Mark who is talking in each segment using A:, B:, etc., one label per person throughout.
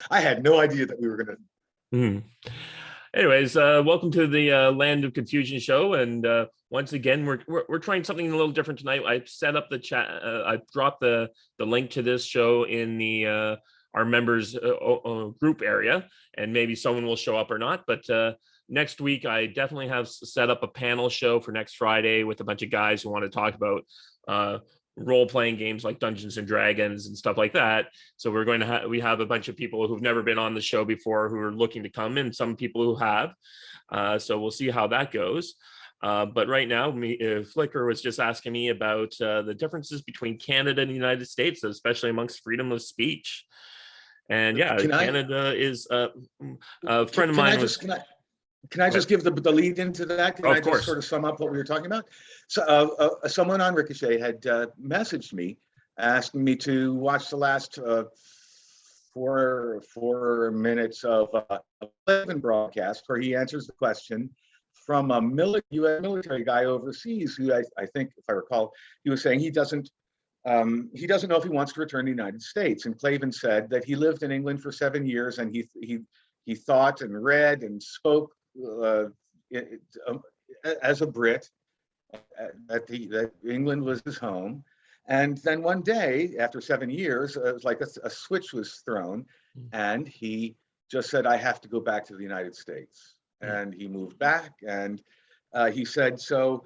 A: I had no idea that we were going to.
B: Mhm. Anyways, welcome to the Land of Confusion show, and once again, we're trying something a little different tonight. I set up the chat. I dropped the link to this show in the our members group area, and maybe someone will show up or not. But next week, I definitely have set up a panel show for next Friday with a bunch of guys who want to talk about role-playing games like Dungeons and Dragons and stuff like that. So we're going to we have a bunch of people who've never been on the show before who are looking to come, and some people who have. So we'll see how that goes. But right now, Flicker was just asking me about the differences between Canada and the United States, especially amongst freedom of speech. And yeah, Canada is a friend of mine.
A: Can I just give the lead into that? Can I just
B: course.
A: sort of sum up what we were talking about? So someone on Ricochet had messaged me asking me to watch the last 4 minutes of a Clavin broadcast where he answers the question from a U.S. military guy overseas who I think, if I recall, he was saying he doesn't know if he wants to return to the United States. And Clavin said that he lived in England for 7 years and he thought and read and spoke as a Brit, that England was his home. And then one day, after 7 years, it was like a switch was thrown, and he just said, "I have to go back to the United States." And he moved back, and he said, "So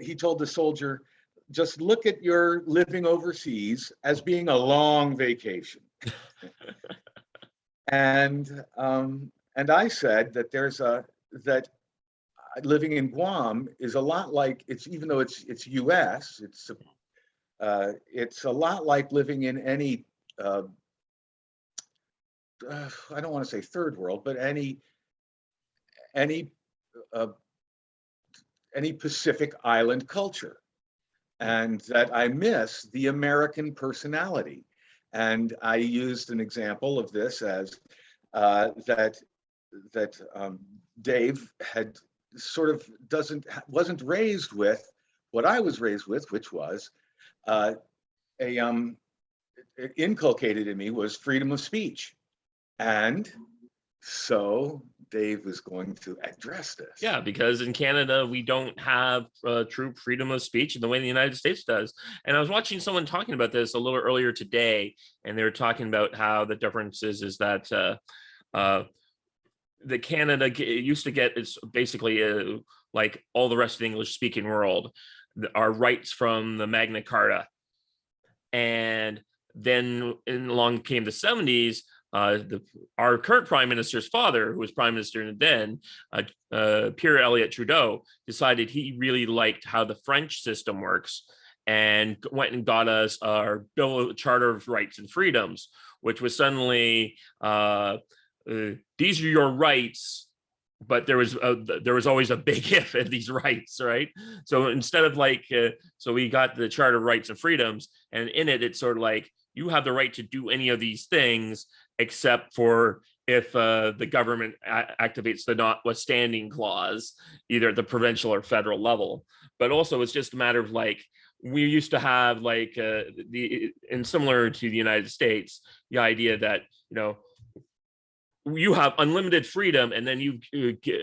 A: he told the soldier, just look at your living overseas as being a long vacation." And I said that that living in Guam is a lot like even though it's U.S. It's a lot like living in any I don't want to say third world, but any Pacific Island culture, and that I miss the American personality. And I used an example of this as that Dave had sort of wasn't raised with what I was raised with, which was inculcated in me was freedom of speech. And so Dave was going to address this.
B: Yeah, because in Canada, we don't have true freedom of speech in the way the United States does. And I was watching someone talking about this a little earlier today, and they were talking about how the difference is that the Canada used to get is basically like all the rest of the English speaking world, our rights from the Magna Carta. And then along came the 70s, our current prime minister's father, who was prime minister then, Pierre Elliott Trudeau, decided he really liked how the French system works and went and got us our Charter of Rights and Freedoms, which was suddenly these are your rights, but there was always a big if in these rights, right? So instead of so we got the Charter of Rights and Freedoms, and in it, it's sort of like you have the right to do any of these things, except for if the government activates the notwithstanding clause, either at the provincial or federal level. But also, it's just a matter of we used to have and similar to the United States, the idea that you have unlimited freedom, and then you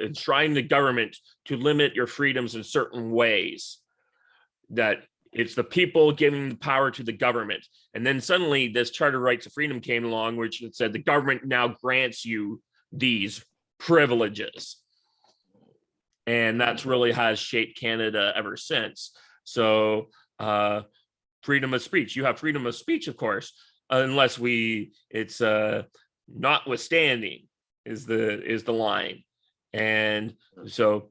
B: enshrine the government to limit your freedoms in certain ways. That it's the people giving the power to the government. And then suddenly this Charter of Rights and Freedom came along, which said the government now grants you these privileges. And that's really has shaped Canada ever since. So freedom of speech, you have freedom of speech, of course, unless it's notwithstanding is the line. And so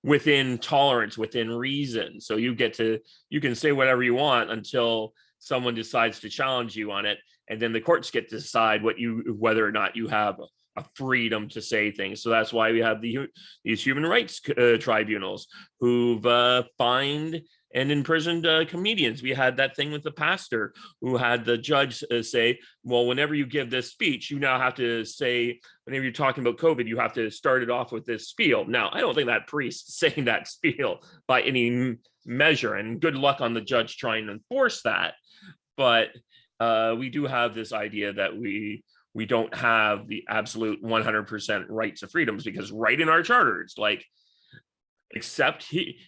B: within tolerance, within reason, so you can say whatever you want until someone decides to challenge you on it, and then the courts get to decide whether or not you have a freedom to say things. So that's why we have these human rights tribunals who've fined and imprisoned comedians. We had that thing with the pastor who had the judge say, well, whenever you give this speech, you now have to say, whenever you're talking about COVID, you have to start it off with this spiel. Now, I don't think that priest saying that spiel by any measure, and good luck on the judge trying to enforce that. But we do have this idea that we we don't have the absolute 100% rights and freedoms, because right in our charter, it's like,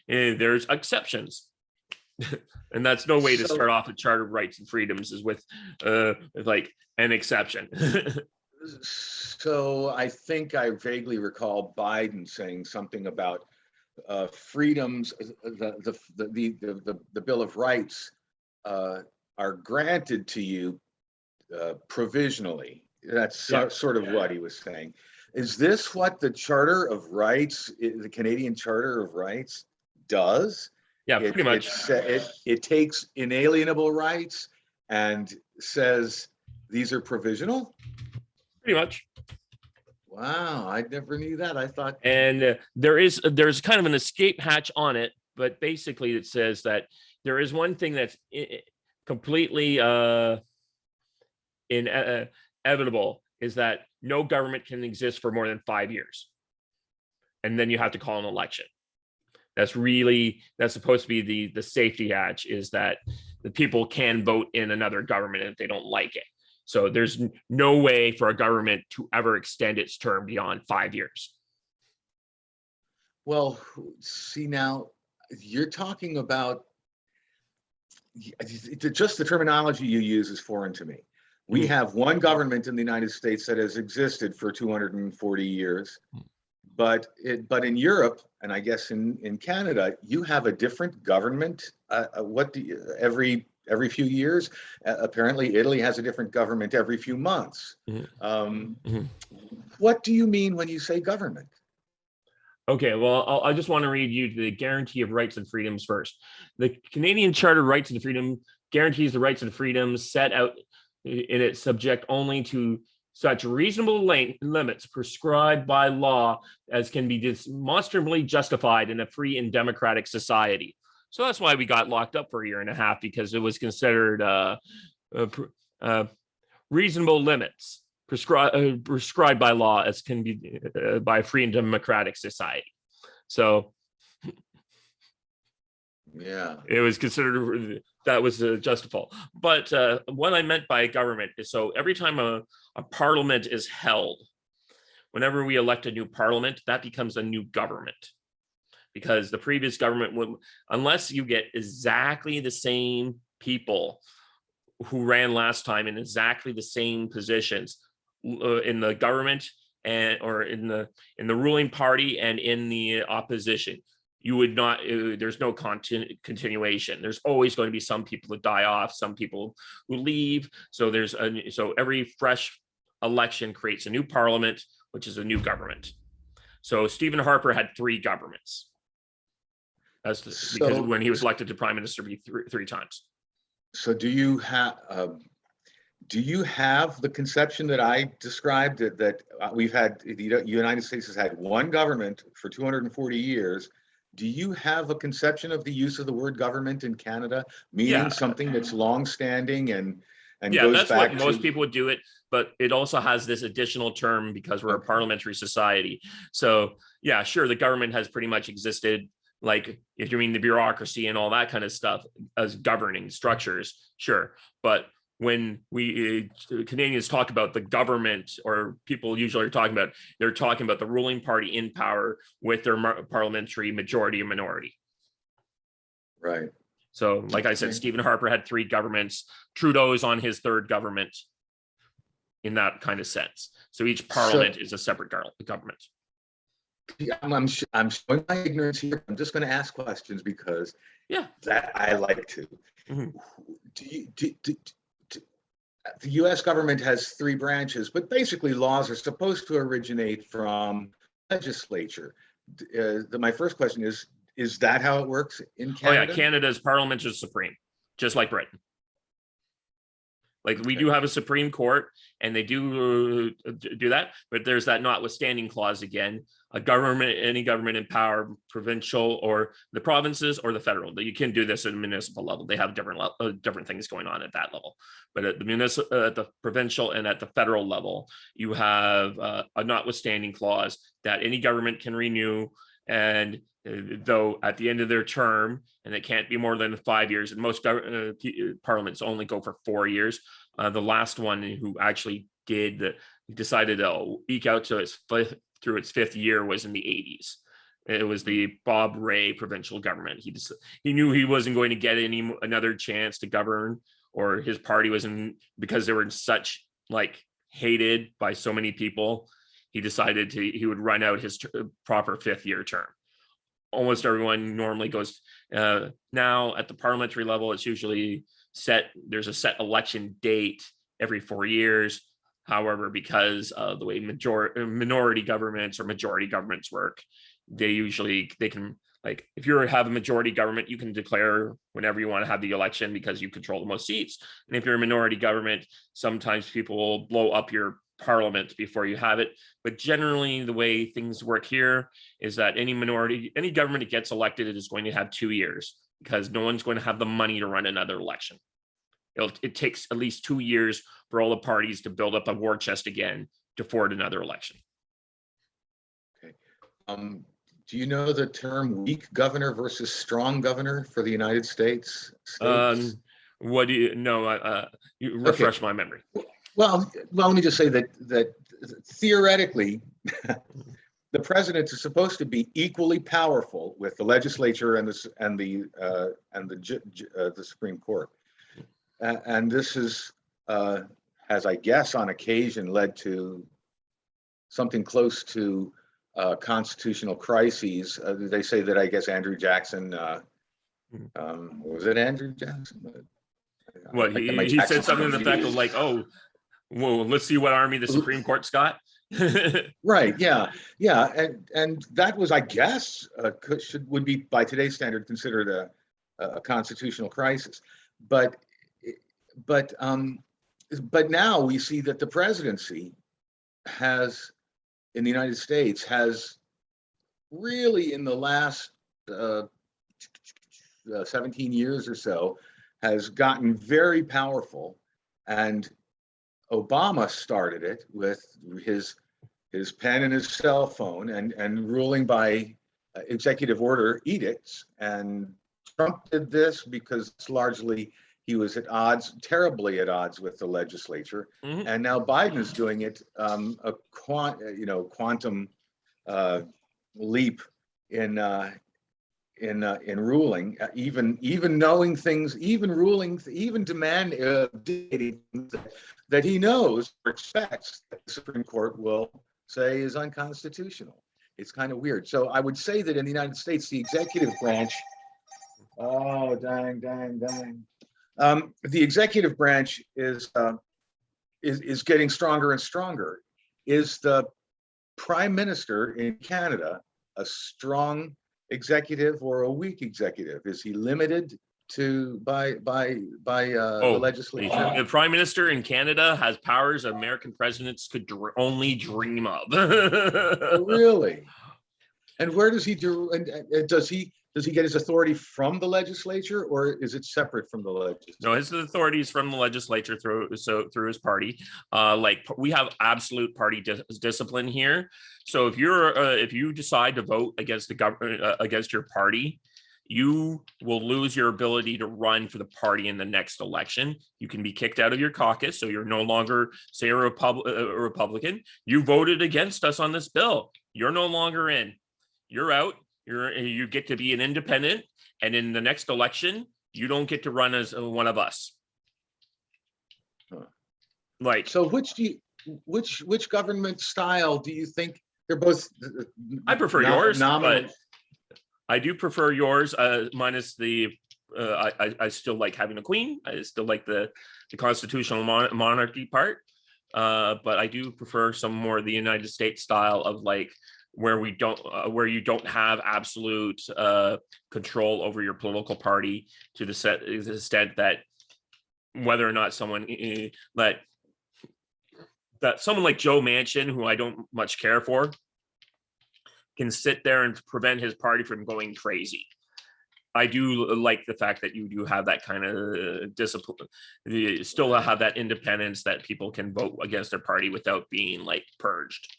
B: there's exceptions. And that's no way to
A: So,
B: start off a charter of rights and freedoms, is with like an exception.
A: so I think I vaguely recall Biden saying something about freedoms. The Bill of Rights are granted to you provisionally. That's
B: Yeah.
A: sort of what he was saying. Is this what the Charter of Rights, the Canadian Charter of Rights, does?
B: Yeah, pretty much.
A: It takes inalienable rights and says these are provisional?
B: Pretty much.
A: Wow, I never knew that. I thought.
B: And there's kind of an escape hatch on it, but basically it says that there is one thing that's completely inevitable, is that no government can exist for more than 5 years, and then you have to call an election. That's supposed to be the safety hatch, is that the people can vote in another government if they don't like it. So there's no way for a government to ever extend its term beyond 5 years.
A: Well, see, now you're talking about, just the terminology you use is foreign to me. We have one government in the United States that has existed for 240 years, but in Europe, and I guess in Canada, you have a different government. Every few years? Apparently, Italy has a different government every few months. What do you mean when you say government?
B: Okay, well, I just want to read you the Guarantee of Rights and Freedoms first. The Canadian Charter of Rights and Freedom guarantees the rights and freedoms set out in it, subject only to such reasonable limits prescribed by law as can be demonstrably justified in a free and democratic society. So that's why we got locked up for a year and a half, because it was considered reasonable limits prescribed by law as can be by a free and democratic society. So
A: yeah,
B: it was considered that was justifiable. But what I meant by government is, so every time a parliament is held, whenever we elect a new parliament, that becomes a new government. Because the previous government would, unless you get exactly the same people who ran last time in exactly the same positions in the government or in the ruling party and in the opposition, you would not. There's no continuation. There's always going to be some people that die off, some people who leave. So so every fresh election creates a new parliament, which is a new government. So Stephen Harper had 3 governments. Because when he was elected to prime minister, be three times.
A: So do you have the conception that I described, that we've had, the United States has had one government for 240 years? Do you have a conception of the use of the word government in Canada, meaning something that's longstanding and goes
B: that's
A: back
B: what most people would do it, but it also has this additional term because we're a parliamentary society. So yeah, sure, the government has pretty much existed, like if you mean the bureaucracy and all that kind of stuff as governing structures, sure. But when we Canadians talk about the government, or people usually are talking about, they're talking about the ruling party in power with their parliamentary majority or minority.
A: Right.
B: So like I said, Stephen Harper had 3 governments. Trudeau is on his 3rd government in that kind of sense. So each parliament is a separate government.
A: I'm showing my ignorance here. I'm just going to ask questions because that I like to. The U.S. government has 3 branches, but basically laws are supposed to originate from legislature. My first question is that how it works in Canada?
B: Oh yeah, Canada's parliament is supreme, just like Britain. Like we do have a Supreme Court, and they do that, but there's that notwithstanding clause again. Any government in power, provincial or the provinces or the federal, that you can do this at a municipal level. They have different things going on at that level. But at the provincial and at the federal level, you have a notwithstanding clause that any government can renew, and though at the end of their term, and it can't be more than 5 years, and most parliaments only go for 4 years. The last one who actually decided to eke out to through its fifth year was in the 80s. It was the Bob Rae provincial government. He knew he wasn't going to get another chance to govern, or his party wasn't, because they were such like hated by so many people. He decided he would run out his proper fifth year term. Almost everyone normally goes now at the parliamentary level. It's usually set. There's a set election date every 4 years. However, because of the way minority governments or majority governments work, they can, like, if you have a majority government, you can declare whenever you want to have the election because you control the most seats. And if you're a minority government, sometimes people will blow up your parliament before you have it. But generally, the way things work here is that any government that gets elected, it is going to have 2 years, because no one's going to have the money to run another election. It takes at least 2 years for all the parties to build up a war chest again to afford another election.
A: Okay. Do you know the term weak governor versus strong governor for the United States?
B: What do you know? You refresh my memory.
A: Well, let me just say that theoretically, the president is supposed to be equally powerful with the legislature and the Supreme Court, and this has, I guess, on occasion led to something close to constitutional crises. They say that, I guess, Andrew Jackson, was it Andrew Jackson?
B: What, he said something to the effect of like, oh, well, let's see what army the Supreme Court's got.
A: Right. Yeah. And that was, I guess, would be by today's standard considered a constitutional crisis. But now we see that the presidency in the United States has really, in the last 17 years or so, has gotten very powerful. And Obama started it with his pen and his cell phone and ruling by executive order edicts. And Trump did this because largely he was terribly at odds with the legislature. Mm-hmm. And now Biden is doing it, a quantum leap in ruling, even knowing things, even ruling, even dictating that he knows or expects that the Supreme Court will say is unconstitutional. It's kind of weird. So I would say that in the United States, the executive branch, the executive branch is getting stronger and stronger. Is the Prime Minister in Canada a strong executive or a weak executive? Is he limited by the legislature?
B: The Prime Minister in Canada has powers American presidents could only dream of.
A: Really? And where does he do? And does he get his authority from the legislature, or is it separate from the legislature?
B: No, his authority is from the legislature through his party. Like, we have absolute party discipline here. So if you decide to vote against the government, against your party, you will lose your ability to run for the party in the next election. You can be kicked out of your caucus, so you're no longer, say, a Republican. You voted against us on this bill. You're no longer in. You're out. You get to be an independent, and in the next election, you don't get to run as one of us. Like,
A: so which government style do you think? They're both.
B: I prefer yours, but I do prefer yours. Minus the, I still like having a queen. I still like the constitutional monarchy part, but I do prefer some more of the United States style of, like, where you don't have absolute control over your political party to the extent that whether or not someone someone like Joe Manchin, who I don't much care for, can sit there and prevent his party from going crazy. I do like the fact that you do have that kind of discipline. You still have that independence that people can vote against their party without being, like, purged.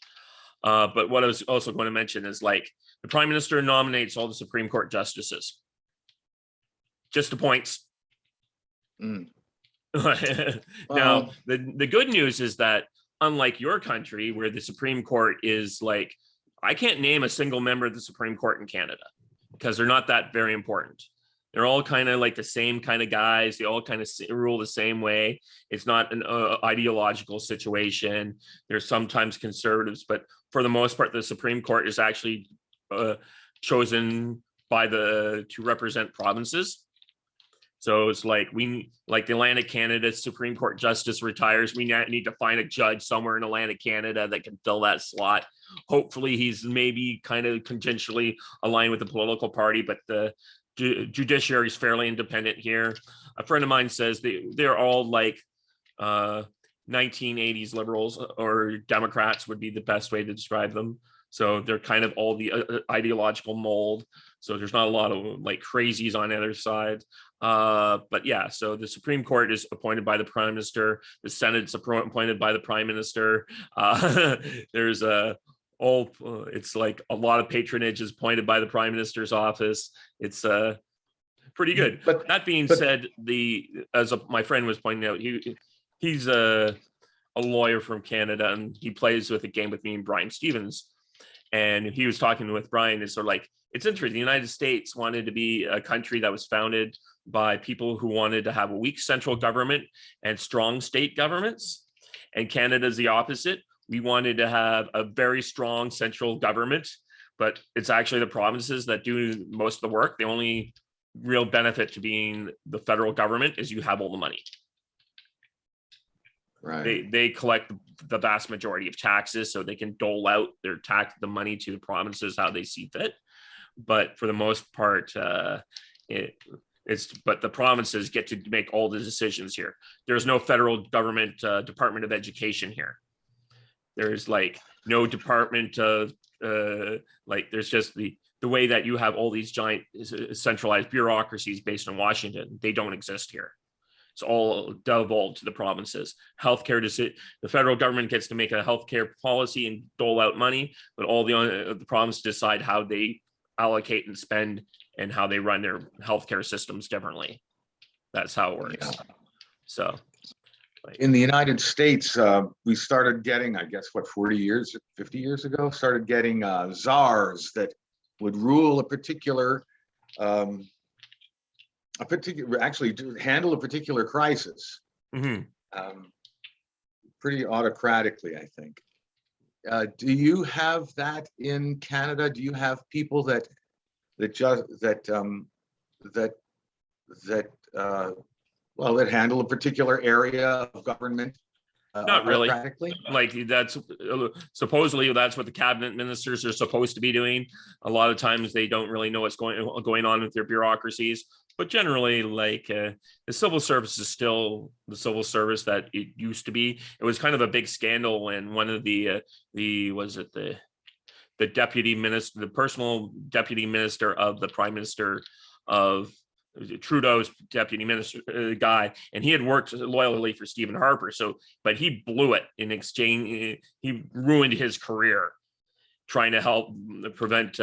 B: But what I was also going to mention is, like, the Prime Minister nominates all the Supreme Court justices. Just appoints. Now, the good news is that unlike your country where the Supreme Court is like, I can't name a single member of the Supreme Court in Canada because they're not that very important. They're all kind of like the same kind of guys. They all kind of rule the same way. It's not an ideological situation. There's sometimes conservatives, but for the most part, the Supreme Court is actually chosen by to represent provinces. So it's like like the Atlantic Canada Supreme Court justice retires. We need to find a judge somewhere in Atlantic Canada that can fill that slot. Hopefully he's maybe kind of tangentially aligned with the political party, but the judiciary is fairly independent here. A friend of mine says they're all like 1980s liberals or Democrats would be the best way to describe them. So they're kind of all the ideological mold. So there's not a lot of like crazies on either side. But yeah, so the Supreme Court is appointed by the Prime Minister. The Senate's appointed by the Prime Minister. There's it's like a lot of patronage is appointed by the Prime Minister's office. It's pretty good. But that being said, my friend was pointing out, he's a lawyer from Canada, and he plays with a game with me and Brian Stevens. And he was talking with Brian, and sort of like, it's interesting. The United States wanted to be a country that was founded by people who wanted to have a weak central government and strong state governments. And Canada's the opposite. We wanted to have a very strong central government, but it's actually the provinces that do most of the work. The only real benefit to being the federal government is you have all the money.
A: Right.
B: They collect the vast majority of taxes, so they can dole out the money to the provinces how they see fit. But for the most part, but the provinces get to make all the decisions here. There's no federal government Department of Education here. There's like no department of there's just the way that you have all these giant centralized bureaucracies based in Washington. They don't exist here. It's all devolved to the provinces. Healthcare, the federal government gets to make a healthcare policy and dole out money, but all the provinces decide how they allocate and spend and how they run their healthcare systems differently. That's how it works. Yeah. So,
A: in the United States, we started getting, I guess, 50 years ago, started getting czars that would rule a particular handle a particular crisis.
B: Mm-hmm.
A: Pretty autocratically, I think. Do you have that in Canada? Do you have people that handle a particular area of government?
B: Not really. Like that's supposedly that's what the cabinet ministers are supposed to be doing. A lot of times they don't really know what's going on with their bureaucracies. But generally, like the civil service is still the civil service that it used to be. It was kind of a big scandal when one of the deputy minister, the personal deputy minister of the Prime Minister of Trudeau's deputy minister guy, and he had worked loyally for Stephen Harper. But he blew it in exchange. He ruined his career trying to help prevent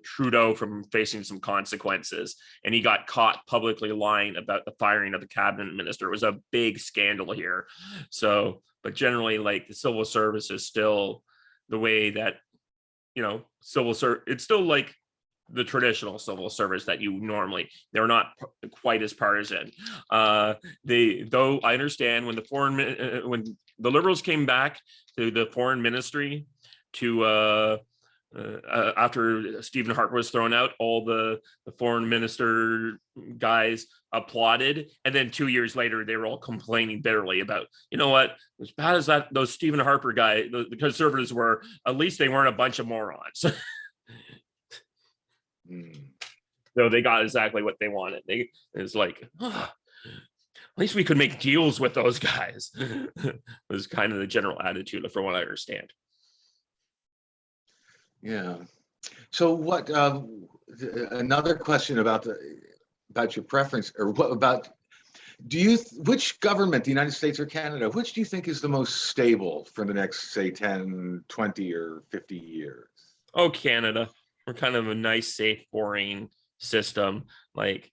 B: Trudeau from facing some consequences. And he got caught publicly lying about the firing of the cabinet minister. It was a big scandal here. So, but generally, like the civil service is still the way that, civil service, it's still like the traditional civil service that you normally, they're not quite as partisan. Though I understand when when the Liberals came back to the foreign ministry to, after Stephen Harper was thrown out, all the foreign minister guys applauded, and then 2 years later they were all complaining bitterly about, what, as bad as those Stephen Harper guy, the conservatives were, at least they weren't a bunch of morons. So they got exactly what they wanted. It's like, at least we could make deals with those guys. Was kind of the general attitude, from what I understand.
A: Yeah. So what? Another question about your preference, or what about? Which government, the United States or Canada, which do you think is the most stable for the next, say, 10, 20, or 50 years?
B: Oh, Canada. We're kind of a nice, safe, boring system. Like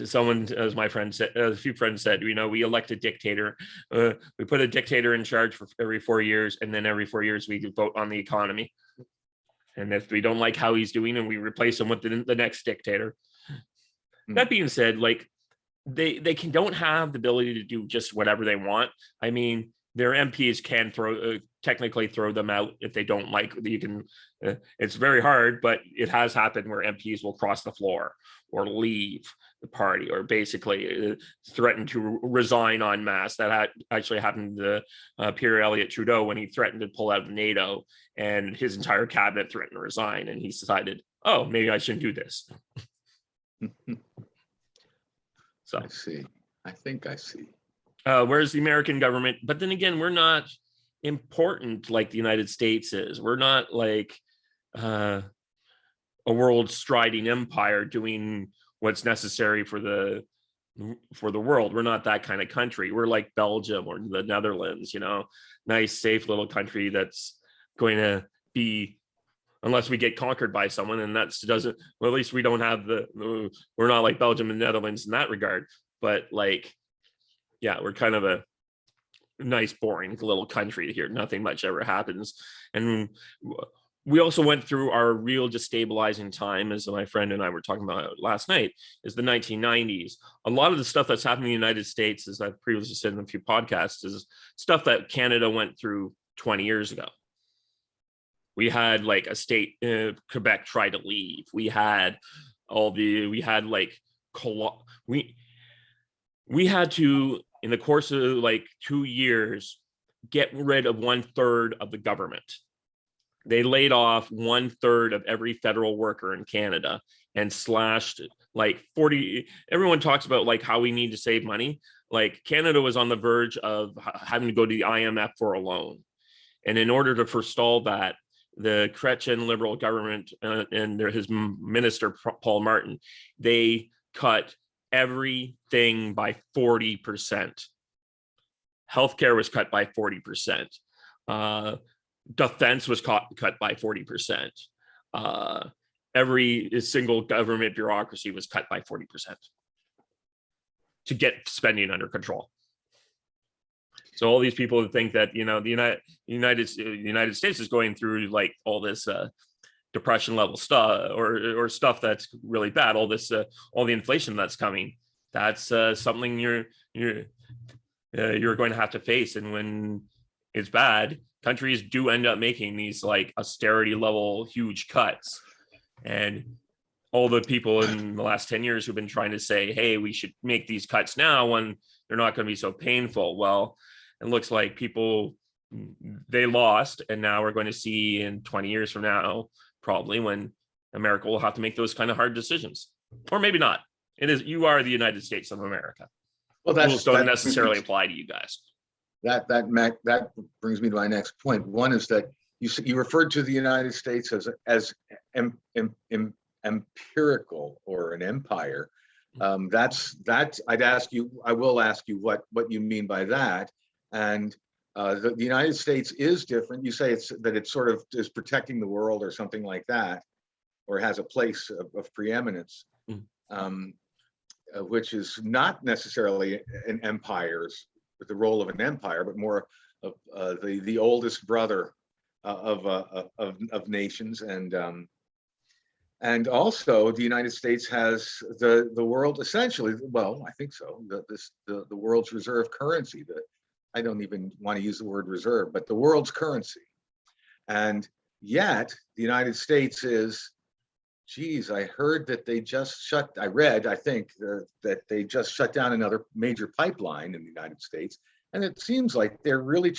B: Someone, as my friend said, a few friends said, we elect a dictator. We put a dictator in charge for every 4 years, and then every 4 years we vote on the economy. And if we don't like how he's doing, and we replace him with the next dictator. That being said, like they don't have the ability to do just whatever they want. I mean, their MPs can technically throw them out if they don't like. You can. It's very hard, but it has happened where MPs will cross the floor or leave the party, or basically threaten to resign en masse. That actually happened to Pierre Elliott Trudeau when he threatened to pull out of NATO, and his entire cabinet threatened to resign, and he decided, oh, maybe I shouldn't do this. So
A: I see. I think I see.
B: Whereas the American government, but then again, we're not important like the United States is. We're not like a world striding empire doing what's necessary for the world. We're not that kind of country. We're like Belgium or the Netherlands, nice, safe little country that's going to be, unless we get conquered by someone, and at least we don't have we're not like Belgium and Netherlands in that regard. But like, yeah, we're kind of a nice, boring little country here. Nothing much ever happens. And we also went through our real destabilizing time, as my friend and I were talking about last night, is the 1990s. A lot of the stuff that's happening in the United States, as I've previously said in a few podcasts, is stuff that Canada went through 20 years ago. We had like a state, Quebec tried to leave. We had we had to, in the course of like 2 years, get rid of 1/3 of the government. They laid off 1/3 of every federal worker in Canada and slashed like 40. Everyone talks about like how we need to save money. Like Canada was on the verge of having to go to the IMF for a loan. And in order to forestall that, the Chrétien Liberal government and his minister, Paul Martin, they cut everything by 40%. Healthcare was cut by 40%. Defense was cut by 40%. Every single government bureaucracy was cut by 40% to get spending under control. So all these people who think that the United States is going through like all this depression level stuff or stuff that's really bad, all the inflation that's coming, that's something you're going to have to face. And when it's bad, countries do end up making these like austerity level huge cuts. And all the people in the last 10 years who've been trying to say, hey, we should make these cuts now when they're not going to be so painful. Well, it looks like they lost, and now we're going to see in 20 years from now, probably, when America will have to make those kind of hard decisions. Or maybe not. You are the United States of America. Well, rules don't necessarily apply to you guys.
A: That brings me to my next point. One is that you referred to the United States as empirical or an empire. I will ask you what you mean by that. And the United States is different. You say it sort of is protecting the world or something like that, or has a place of preeminence, which is not necessarily an empire's, the role of an empire, but more of the oldest brother of nations. And also the United States has the world essentially, well, I think so, the world's reserve currency. I don't even want to use the word reserve, but the world's currency. And yet the United States is, geez, I heard that I think that they just shut down another major pipeline in the United States. And it seems like they're really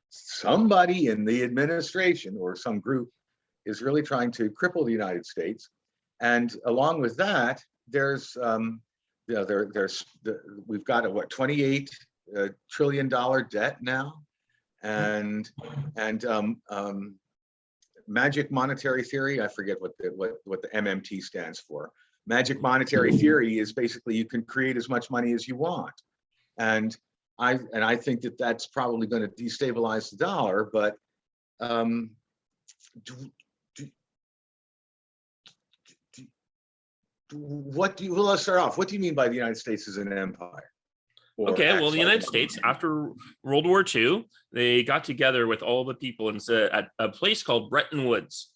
A: somebody in the administration or some group is really trying to cripple the United States. And along with that, we've got a $28 trillion debt now, and magic monetary theory. I forget what the MMT stands for. Magic monetary theory is basically you can create as much money as you want, and I think that that's probably going to destabilize the dollar. But well, let's start off. What do you mean by the United States is an empire?
B: Okay, well, the United States, after World War II, they got together with all the people and said at a place called Bretton Woods.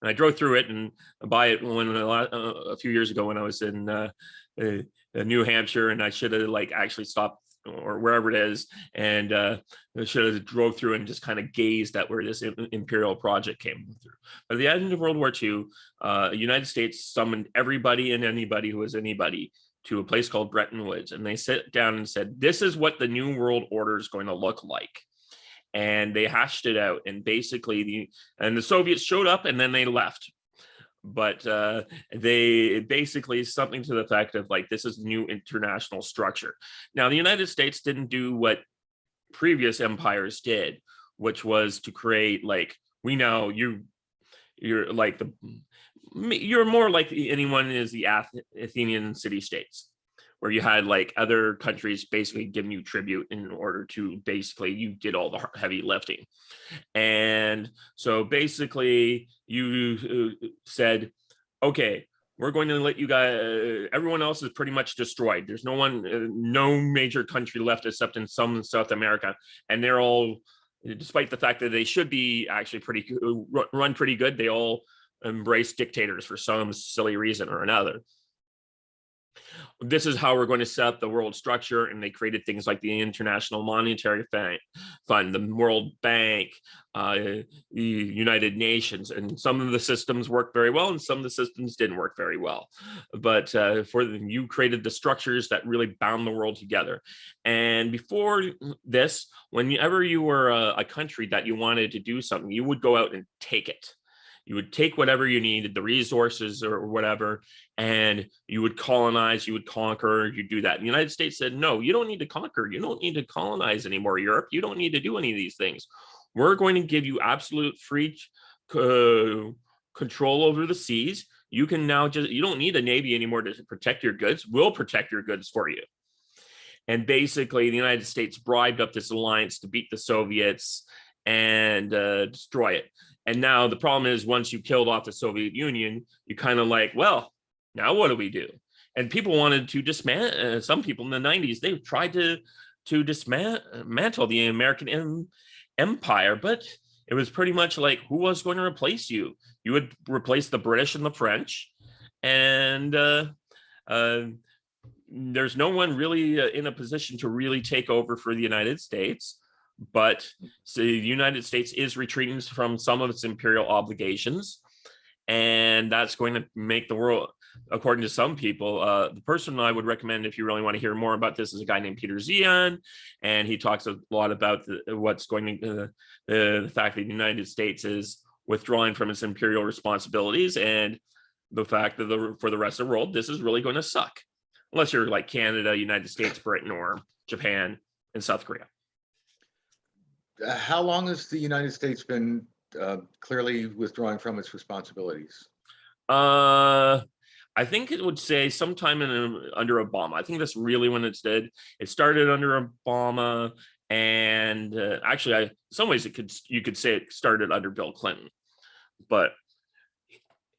B: And I drove through it and by it when a few years ago when I was in New Hampshire, and I should have like actually stopped or wherever it is, and I should have drove through and just kind of gazed at where this imperial project came through. But at the end of World War II, the United States summoned everybody and anybody who was anybody to a place called Bretton Woods, and they sat down and said, "This is what the new world order is going to look like." And they hashed it out, and basically the Soviets showed up and then they left. But they basically something to the effect of like, this is new international structure. Now, the United States didn't do what previous empires did, which was to create like, we know you're like you're more like anyone is the Athenian city-states, where you had like other countries basically giving you tribute in order to basically you did all the heavy lifting. And so basically you said, okay, we're going to let you guys, everyone else is pretty much destroyed. There's no major country left except in some South America. And they're all, despite the fact that they should be actually run pretty good, they all embrace dictators for some silly reason or another. This is how we're going to set up the world structure, and they created things like the International Monetary Fund, the World Bank, the United Nations, and some of the systems worked very well, and some of the systems didn't work very well. But you created the structures that really bound the world together. And before this, whenever you were a country that you wanted to do something, you would go out and take it. You would take whatever you needed, the resources or whatever, and you would colonize, you would conquer, you do that. The United States said, no, you don't need to conquer. You don't need to colonize anymore, Europe. You don't need to do any of these things. We're going to give you absolute free control over the seas. You can now you don't need a navy anymore to protect your goods. We'll protect your goods for you. And basically, the United States bribed up this alliance to beat the Soviets and destroy it. And now the problem is, once you killed off the Soviet Union, you kind of like, well, now what do we do? And people wanted to dismantle, some people in the 90s, they tried to dismantle the American empire, but it was pretty much like, who was going to replace you? You would replace the British and the French, and there's no one really in a position to really take over for the United States. But so the United States is retreating from some of its imperial obligations, and that's going to make the world, according to some people, the person I would recommend if you really want to hear more about this is a guy named Peter Zion, and he talks a lot about what's going to the fact that the United States is withdrawing from its imperial responsibilities, and the fact that for the rest of the world, this is really going to suck, unless you're like Canada, United States, Britain, or Japan and South Korea.
A: How long has the United States been clearly withdrawing from its responsibilities?
B: I think it would say sometime under Obama. I think that's really when it did. It started under Obama, and actually, in some ways, you could say it started under Bill Clinton, but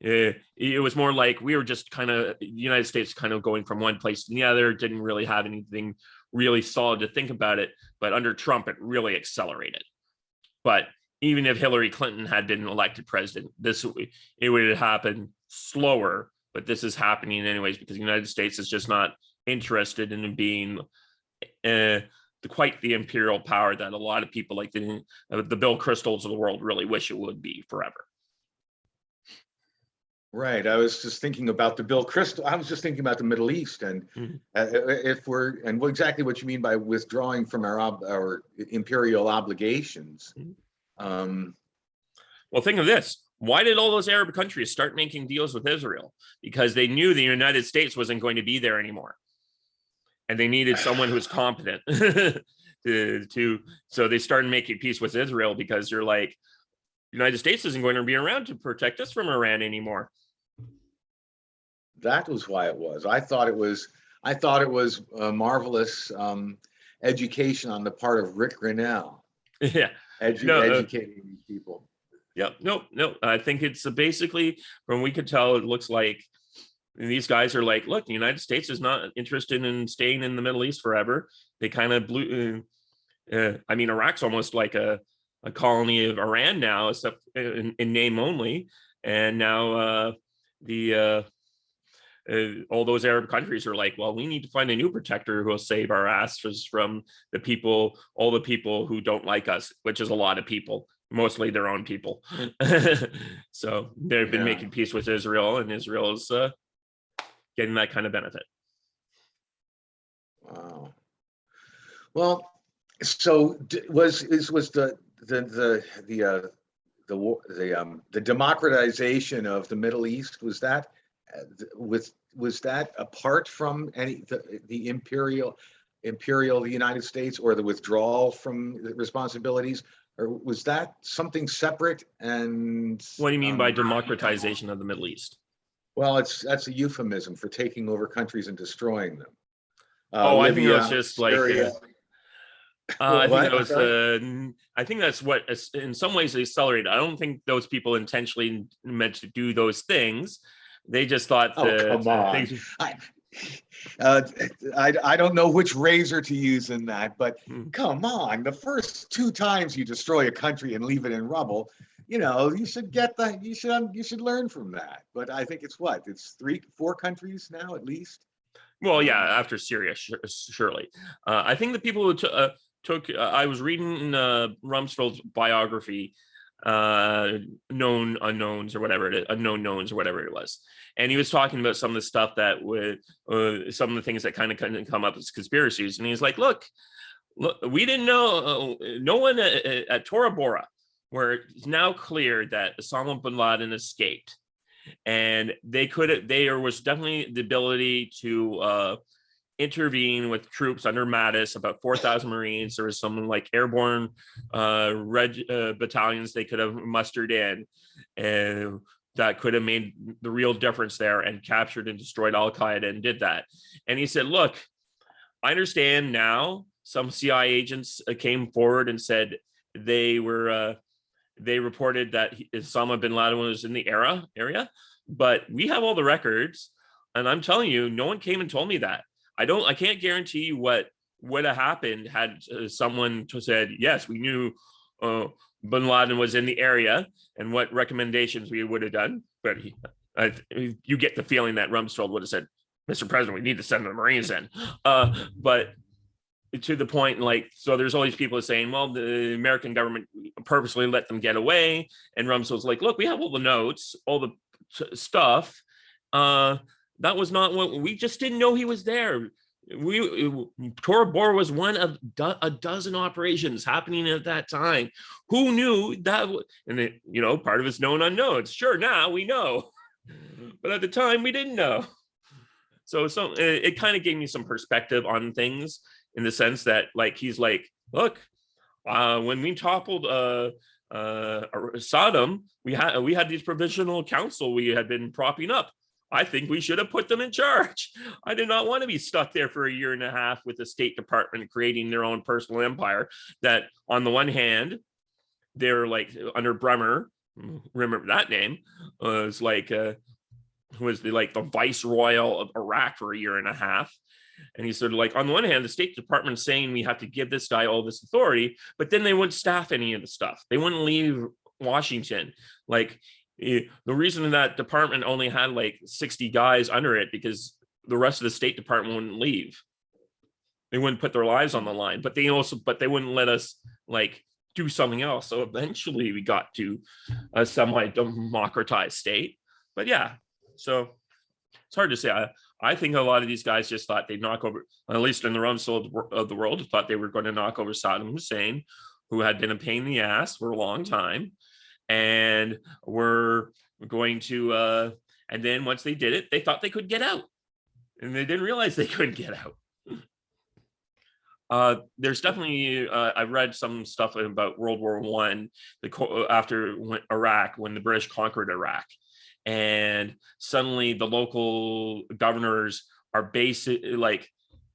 B: it was more like we were just kind of the United States kind of going from one place to the other. Didn't really have anything really solid to think about it, but under Trump, it really accelerated. But even if Hillary Clinton had been elected president, it would have happened slower, but this is happening anyways, because the United States is just not interested in being quite the imperial power that a lot of people like the Bill Kristols of the world really wish it would be forever.
A: Right. I was just thinking about the Bill Kristol. I was just thinking about the Middle East, and exactly what you mean by withdrawing from our imperial obligations.
B: Well, think of this. Why did all those Arab countries start making deals with Israel? Because they knew the United States wasn't going to be there anymore, and they needed someone who's competent so they started making peace with Israel, because you're like, United States isn't going to be around to protect us from Iran anymore.
A: That was why it was. I thought it was a marvelous education on the part of Rick Grinnell.
B: Yeah,
A: educating these people.
B: Yeah, no. I think it's basically, from we could tell, it looks like And these guys are like, look, the United States is not interested in staying in the Middle East forever. They kind of blew. I mean, Iraq's almost like a colony of Iran now, except in name only. And now the all those Arab countries are like, well, we need to find a new protector who will save our asses from the people, all the people who don't like us, which is a lot of people, mostly their own people. So they've been making peace with Israel, and Israel is getting that kind of benefit.
A: Wow. Well, so was the democratization of the Middle East, was that apart from the imperial the United States, or the withdrawal from the responsibilities, or was that something separate? And
B: what do you mean by democratization of the Middle East?
A: Well, that's a euphemism for taking over countries and destroying them.
B: I think that's just like I think that's what in some ways they accelerated. I don't think those people intentionally meant to do those things. They just thought
A: come on. I don't know which razor to use in that, but come on, the first 2 times you destroy a country and leave it in rubble, you should you should learn from that. But I think it's 3-4 countries now at least.
B: Well, yeah, after Syria, surely. I think the people who took I was reading Rumsfeld's biography, Known Unknowns or whatever Unknown Knowns or whatever it was, and he was talking about some of the stuff that would some of the things that kind of come up as conspiracies, and he's like, look, we didn't know, no one at Tora Bora, where it's now clear that Osama bin Laden escaped, and there was definitely the ability to intervene with troops under Mattis, about 4,000 Marines. There was some like airborne battalions they could have mustered in, and that could have made the real difference there, and captured and destroyed Al-Qaeda, and did that. And he said, look, I understand now some CIA agents came forward and said they reported that Osama bin Laden was in the area, but we have all the records, and I'm telling you, no one came and told me that. I can't guarantee you what would have happened had someone said, yes, we knew bin Laden was in the area, and what recommendations we would have done. But you get the feeling that Rumsfeld would have said, Mr. President, we need to send the Marines in. But to the point, like, so there's all these people saying, well, the American government purposely let them get away. And Rumsfeld's like, look, we have all the notes, all the stuff. That was not what we just didn't know he was there. Tora Bora was one of a dozen operations happening at that time. Who knew that? And part of it's known unknowns. Sure, now we know, but at the time we didn't know. So it kind of gave me some perspective on things, in the sense that, like, he's like, look, when we toppled Saddam, we had these provisional council we had been propping up. I think we should have put them in charge. I did not want to be stuck there for a year and a half with the State Department creating their own personal empire. That on the one hand, they're like under Bremer, remember that name, was like was the viceroy of Iraq for a year and a half. And he said, like, on the one hand, the State Department saying we have to give this guy all this authority, but then they wouldn't staff any of the stuff. They wouldn't leave Washington. Like, the reason that department only had like 60 guys under it, because the rest of the State Department wouldn't leave. They wouldn't put their lives on the line, but they wouldn't let us like do something else. So eventually we got to a semi-democratized state. But yeah, so it's hard to say. I think a lot of these guys just thought they'd knock over, at least in the Rumsfeld of the world, thought they were going to knock over Saddam Hussein, who had been a pain in the ass for a long time. And were going to, and then once they did it, they thought they could get out. And they didn't realize they couldn't get out. There's definitely, I read some stuff about World War I, after Iraq, when the British conquered Iraq. And suddenly the local governors are basically like,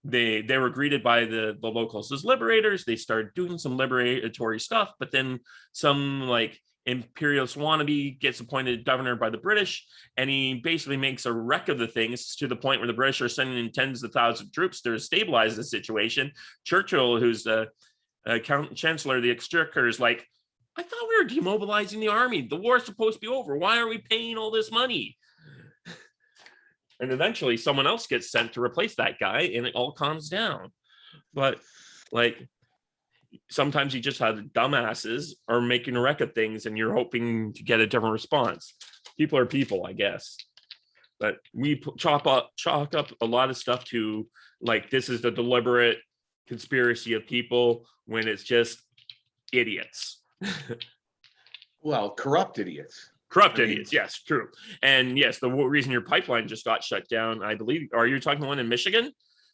B: they were greeted by the locals as liberators. They started doing some liberatory stuff, but then some like imperialist wannabe gets appointed governor by the British, and he basically makes a wreck of the things to the point where the British are sending in tens of thousands of troops to stabilize the situation. Churchill, who's the chancellor of the exchequer, is like, I thought we were demobilizing the army. The war's supposed to be over. Why are we paying all this money? And eventually someone else gets sent to replace that guy, and it all calms down. But like, sometimes you just have dumbasses are making a wreck of things, and you're hoping to get a different response. People are people, I guess. But we chalk up a lot of stuff to like, this is the deliberate conspiracy of people, when it's just idiots.
A: Well, corrupt idiots.
B: Corrupt idiots, yes, true. And yes, the reason your pipeline just got shut down, I believe, are you talking the one in Michigan?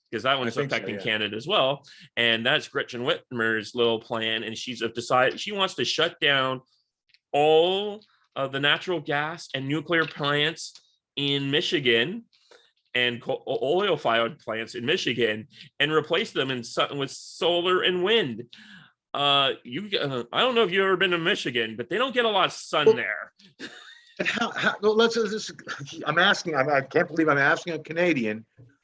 B: Because that one's affecting Canada as well. And that's Gretchen Whitmer's little plan. And she's decided she wants to shut down all of the natural gas and nuclear plants in Michigan and oil-fired plants in Michigan, and replace them with solar and wind. I don't know if you've ever been to Michigan, but they don't get a lot of sun there.
A: I can't believe I'm asking a Canadian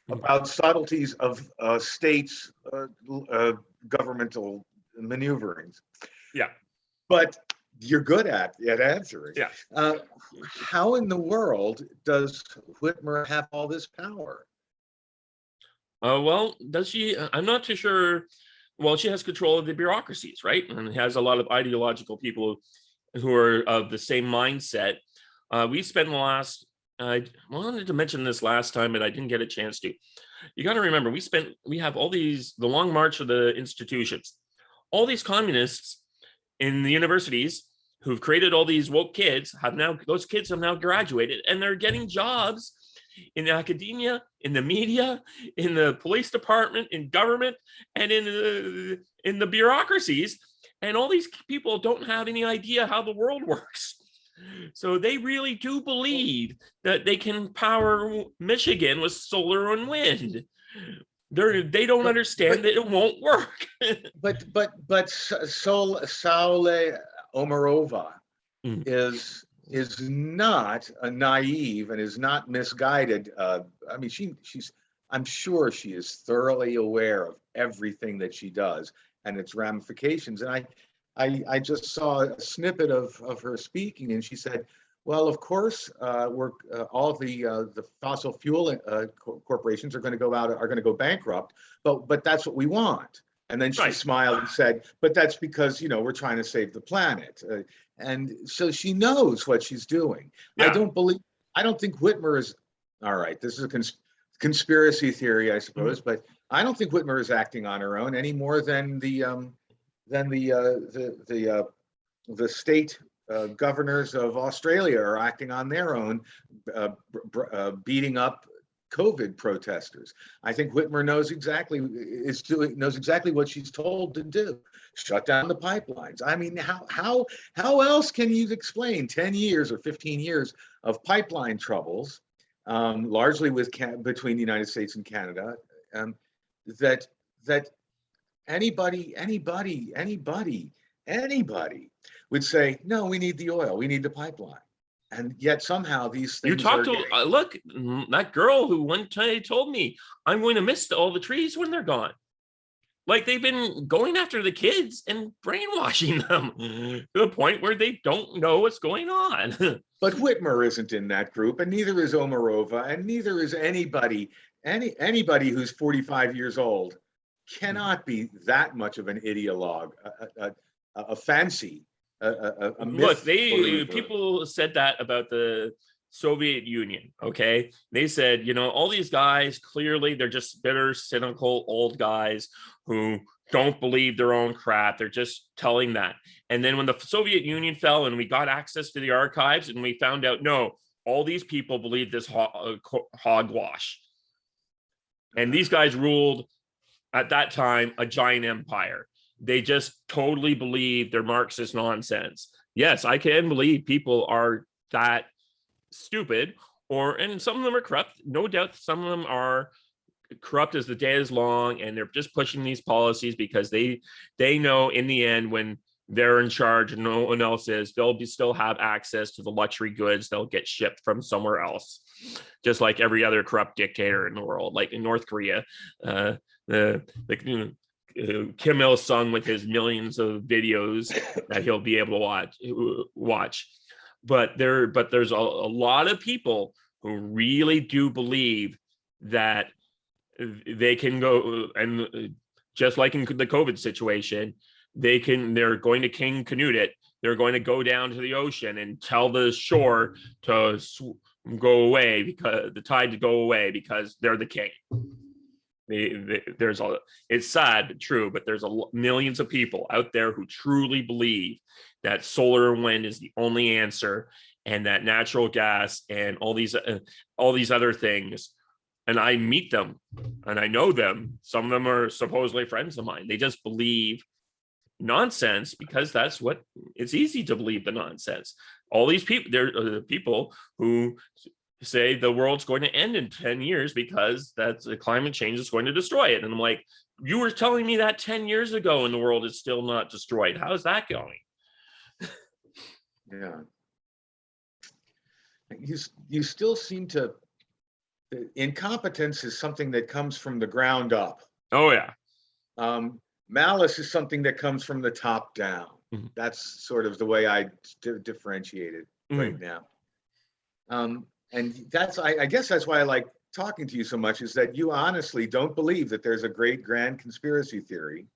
A: about subtleties of states' governmental maneuverings.
B: Yeah.
A: But you're good at answering.
B: Yeah.
A: How in the world does Whitmer have all this power?
B: Well, does she? I'm not too sure. Well, she has control of the bureaucracies, right? And has a lot of ideological people who are of the same mindset. We spent the last, I wanted to mention this last time, but I didn't get a chance to. You got to remember, we have all these, the long march of the institutions, all these communists in the universities who've created all these woke kids those kids have now graduated, and they're getting jobs in academia, in the media, in the police department, in government, and in the bureaucracies. And all these people don't have any idea how the world works. So they really do believe that they can power Michigan with solar and wind. They don't understand that it won't work.
A: but Saule Omarova is not a naive and is not misguided. I mean, I'm sure she is thoroughly aware of everything that she does and its ramifications. And I just saw a snippet of her speaking, and she said, well, of course, we're all of the fossil fuel corporations are going to go bankrupt, but that's what we want. And then she smiled and said, but that's because, we're trying to save the planet. And so she knows what she's doing. Yeah. I don't think Whitmer is, all right, this is a conspiracy theory, I suppose, but I don't think Whitmer is acting on her own any more than the state governors of Australia are acting on their own, beating up COVID protesters. I think Whitmer knows exactly what she's told to do. Shut down the pipelines. I mean, how else can you explain 10 years or 15 years of pipeline troubles, largely between the United States and Canada, that anybody would say, no, we need the oil, we need the pipeline. And yet somehow these things
B: look, that girl who one time told me, I'm going to miss all the trees when they're gone. Like, they've been going after the kids and brainwashing them to the point where they don't know what's going on.
A: But Whitmer isn't in that group, and neither is Omarova, and neither is anybody who's 45 years old cannot be that much of an ideologue, a fancy.
B: Look, people said that about the Soviet Union. Okay, they said, all these guys, clearly they're just bitter, cynical old guys who don't believe their own crap. They're just telling that. And then when the Soviet Union fell and we got access to the archives and we found out, no, all these people believe this hogwash. And these guys ruled at that time a giant empire. They just totally believe their Marxist nonsense. Yes, I can believe people are that stupid, and some of them are corrupt. No doubt some of them are corrupt as the day is long, and they're just pushing these policies because they know in the end, when they're in charge and no one else is. They'll still have access to the luxury goods. They'll get shipped from somewhere else, just like every other corrupt dictator in the world. Like in North Korea, Kim Il Sung with his millions of videos that he'll be able to watch. But there's a lot of people who really do believe that they can go, and just like in the COVID situation, they're going to King Canute it. They're going to go down to the ocean and tell the shore to go away, because the tide to go away, because they're the king. It's sad but true, but there's millions of people out there who truly believe that solar and wind is the only answer, and that natural gas and all these other things. And I meet them and I know them. Some of them are supposedly friends of mine. They just believe nonsense because that's what it's easy to believe, the nonsense. All these people, there are people who say the world's going to end in 10 years because that's the climate change is going to destroy it. And I'm like, you were telling me that 10 years ago and the world is still not destroyed. How's that going?
A: Yeah. You still seem to, incompetence is something that comes from the ground up.
B: Oh yeah.
A: Malice is something that comes from the top down.
B: Mm-hmm.
A: That's sort of the way I differentiate it right now. And that's, I guess that's why I like talking to you so much, is that you honestly don't believe that there's a great grand conspiracy theory.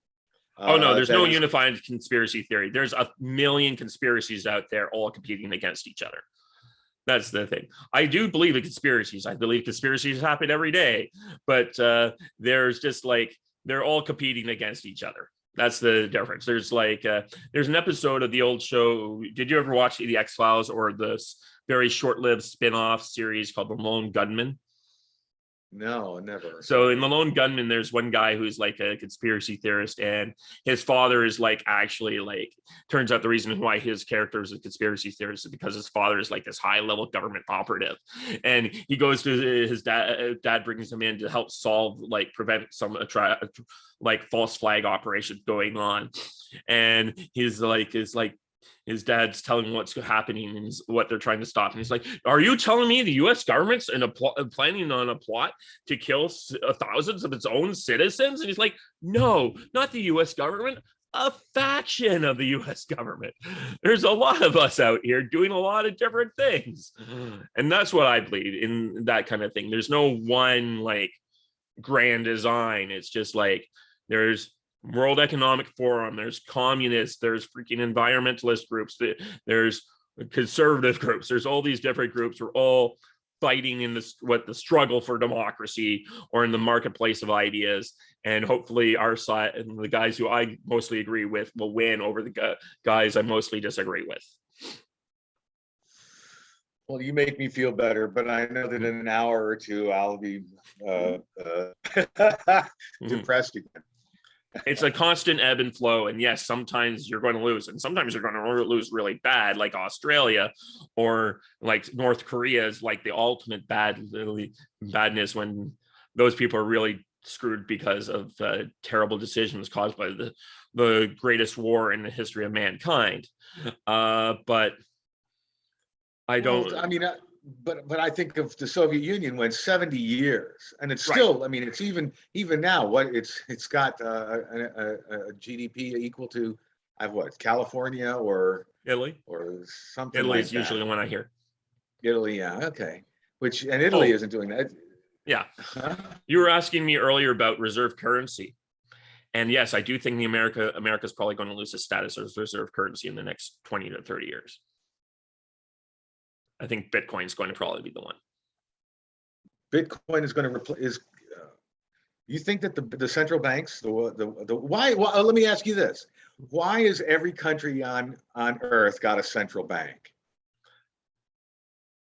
B: Oh no, there's no unified conspiracy theory. There's a million conspiracies out there all competing against each other. That's the thing. I do believe in conspiracies. I believe conspiracies happen every day, but there's just like, they're all competing against each other. That's the difference. There's like, there's an episode of the old show. Did you ever watch the X-Files or the very short-lived spin-off series called The Lone Gunman?
A: No, never.
B: So in The Lone Gunman, there's one guy who's like a conspiracy theorist, and his father is like, actually, like, turns out the reason why his character is a conspiracy theorist is because his father is like this high-level government operative, and he goes to his dad brings him in to help prevent some like false flag operation going on, and his dad's telling him what's happening and what they're trying to stop. And he's like, are you telling me the U.S. government's planning on a plot to kill thousands of its own citizens? And he's like, no, not the U.S. government, a faction of the U.S. government. There's a lot of us out here doing a lot of different things. And that's what I believe in, that kind of thing. There's no one like grand design. It's just like, there's World Economic Forum, there's communists, there's freaking environmentalist groups, there's conservative groups, there's all these different groups. We're all fighting in the struggle for democracy or in the marketplace of ideas, and hopefully our side and the guys who I mostly agree with will win over the guys I mostly disagree with.
A: Well, you make me feel better, but I know that in an hour or two I'll be depressed again.
B: It's a constant ebb and flow, and yes, sometimes you're going to lose, and sometimes you're going to lose really bad, like Australia, or like North Korea is like the ultimate badness, when those people are really screwed because of terrible decisions caused by the greatest war in the history of mankind. But I don't.
A: Well, I mean, but I think of the Soviet Union went 70 years, and it's still, right. I mean, it's even now what it's got a GDP equal to California or
B: Italy
A: or something.
B: Italy
A: like
B: is usually
A: that.
B: the one I hear.
A: Italy, yeah, okay. And Italy isn't doing that.
B: Yeah. Huh? You were asking me earlier about reserve currency. And yes, I do think America's probably going to lose its status as reserve currency in the next 20 to 30 years. I think Bitcoin is going to probably be the one.
A: Bitcoin is going to replace. You think that the central banks, why? Well, let me ask you this: why is every country on Earth got a central bank?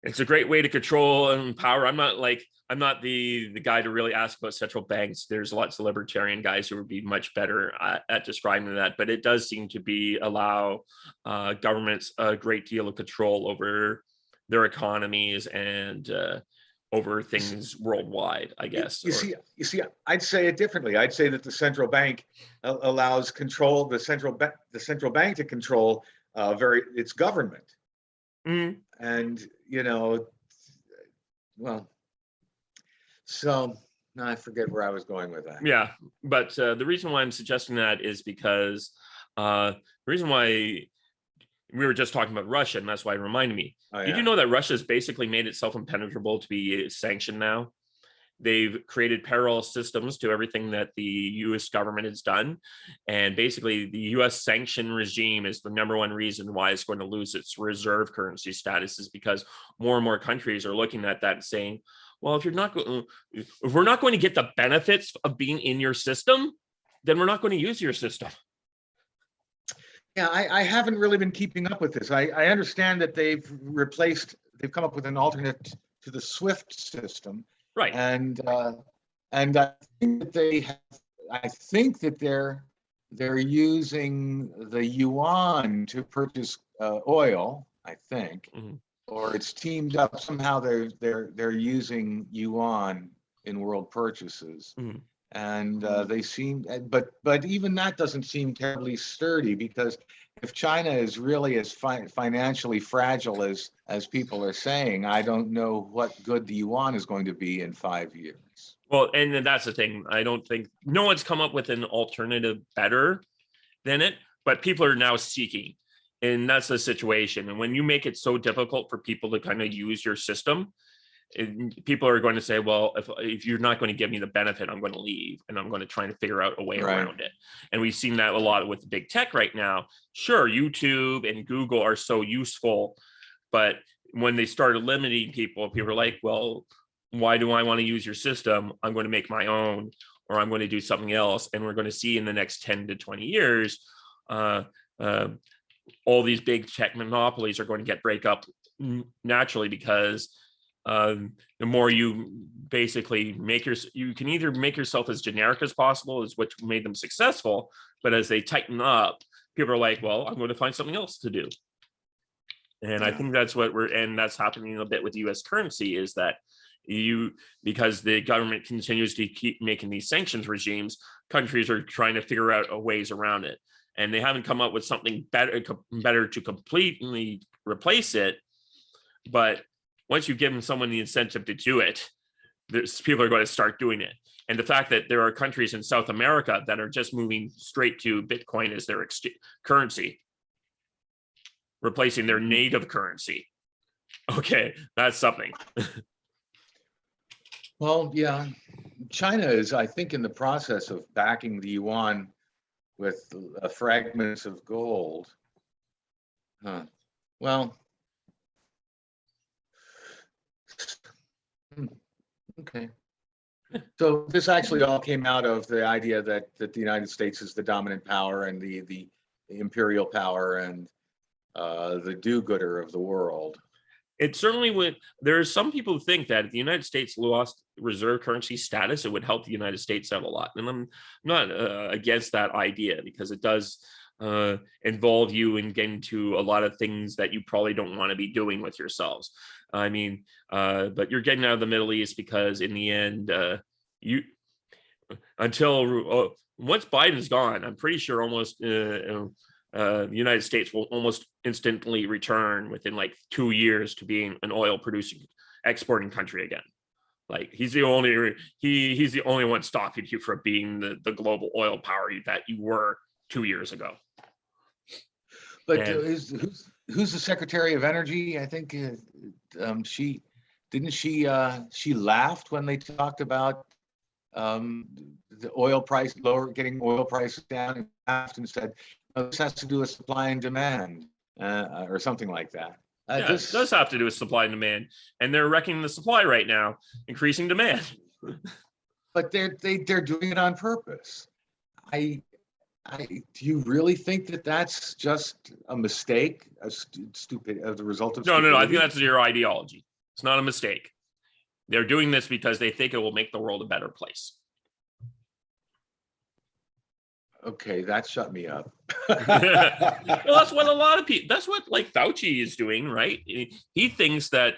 B: It's a great way to control and power. I'm not the guy to really ask about central banks. There's lots of libertarian guys who would be much better at describing that, but it does seem to allow governments a great deal of control over their economies and over things worldwide, I guess.
A: You see, I'd say it differently. I'd say that the central bank allows control, the central bank to control its government.
B: Mhm.
A: And, well, so now I forget where I was going with that.
B: Yeah, but the reason why I'm suggesting that is because the reason why we were just talking about Russia, and that's why it reminded me.
A: Oh,
B: Did
A: yeah.
B: you know that Russia's basically made itself impenetrable to be sanctioned now? They've created parallel systems to everything that the US government has done. And basically, the US sanction regime is the number one reason why it's going to lose its reserve currency status, is because more and more countries are looking at that and saying, well, if we're not going to get the benefits of being in your system, then we're not going to use your system.
A: Yeah, I haven't really been keeping up with this. I understand that they've come up with an alternate to the SWIFT system.
B: Right.
A: And I think that they're using the yuan to purchase oil, I think.
B: Mm-hmm.
A: Or it's teamed up somehow. They're using yuan in world purchases. Mm-hmm. And they seem, but even that doesn't seem terribly sturdy, because if China is really as financially fragile as people are saying, I don't know what good the yuan is going to be in 5 years.
B: Well, and then that's the thing. I don't think no one's come up with an alternative better than it, but people are now seeking, and that's the situation. And when you make it so difficult for people to kind of use your system, people are going to say, well, if you're not going to give me the benefit, I'm going to leave, and I'm going to try to figure out a way around it. And we've seen that a lot with big tech right now. Sure, YouTube and Google are so useful, but when they started limiting people are like, well, why do I want to use your system? I'm going to make my own, or I'm going to do something else. And we're going to see in the next 10 to 20 years, all these big tech monopolies are going to break up naturally, because the more you basically you can either make yourself as generic as possible, is what made them successful. But as they tighten up, people are like, well, I'm going to find something else to do. And I think that's that's happening a bit with US currency, is that because the government continues to keep making these sanctions regimes, countries are trying to figure out ways around it. And they haven't come up with something better to completely replace it. But once you give someone the incentive to do it, people are going to start doing it. And the fact that there are countries in South America that are just moving straight to Bitcoin as their currency, replacing their native currency. Okay, that's something.
A: Well, yeah, China is, I think, in the process of backing the yuan with fragments of gold. Well, okay. So this actually all came out of the idea that the United States is the dominant power and the imperial power and the do-gooder of the world.
B: It certainly would. There are some people who think that if the United States lost reserve currency status, it would help the United States out a lot. And I'm not against that idea, because it does involve you in getting to a lot of things that you probably don't want to be doing with yourselves. I mean, but you're getting out of the Middle East because in the end, once Biden's gone, I'm pretty sure almost the United States will almost instantly return within like 2 years to being an oil producing, exporting country again. Like he's the only one stopping you from being the global oil power that you were 2 years ago.
A: But who's the Secretary of Energy? I think she laughed when they talked about the oil price getting oil prices down, and laughed and said, this has to do with supply and demand, or something like that.
B: It does have to do with supply and demand, and they're wrecking the supply right now, increasing demand.
A: But they're doing it on purpose. Do you really think that that's just a mistake, the result of stupidity?
B: No. I think that's your ideology. It's not a mistake. They're doing this because they think it will make the world a better place.
A: Okay, that shut me up.
B: Well, that's what a lot of people, that's what like Fauci is doing, right? He thinks that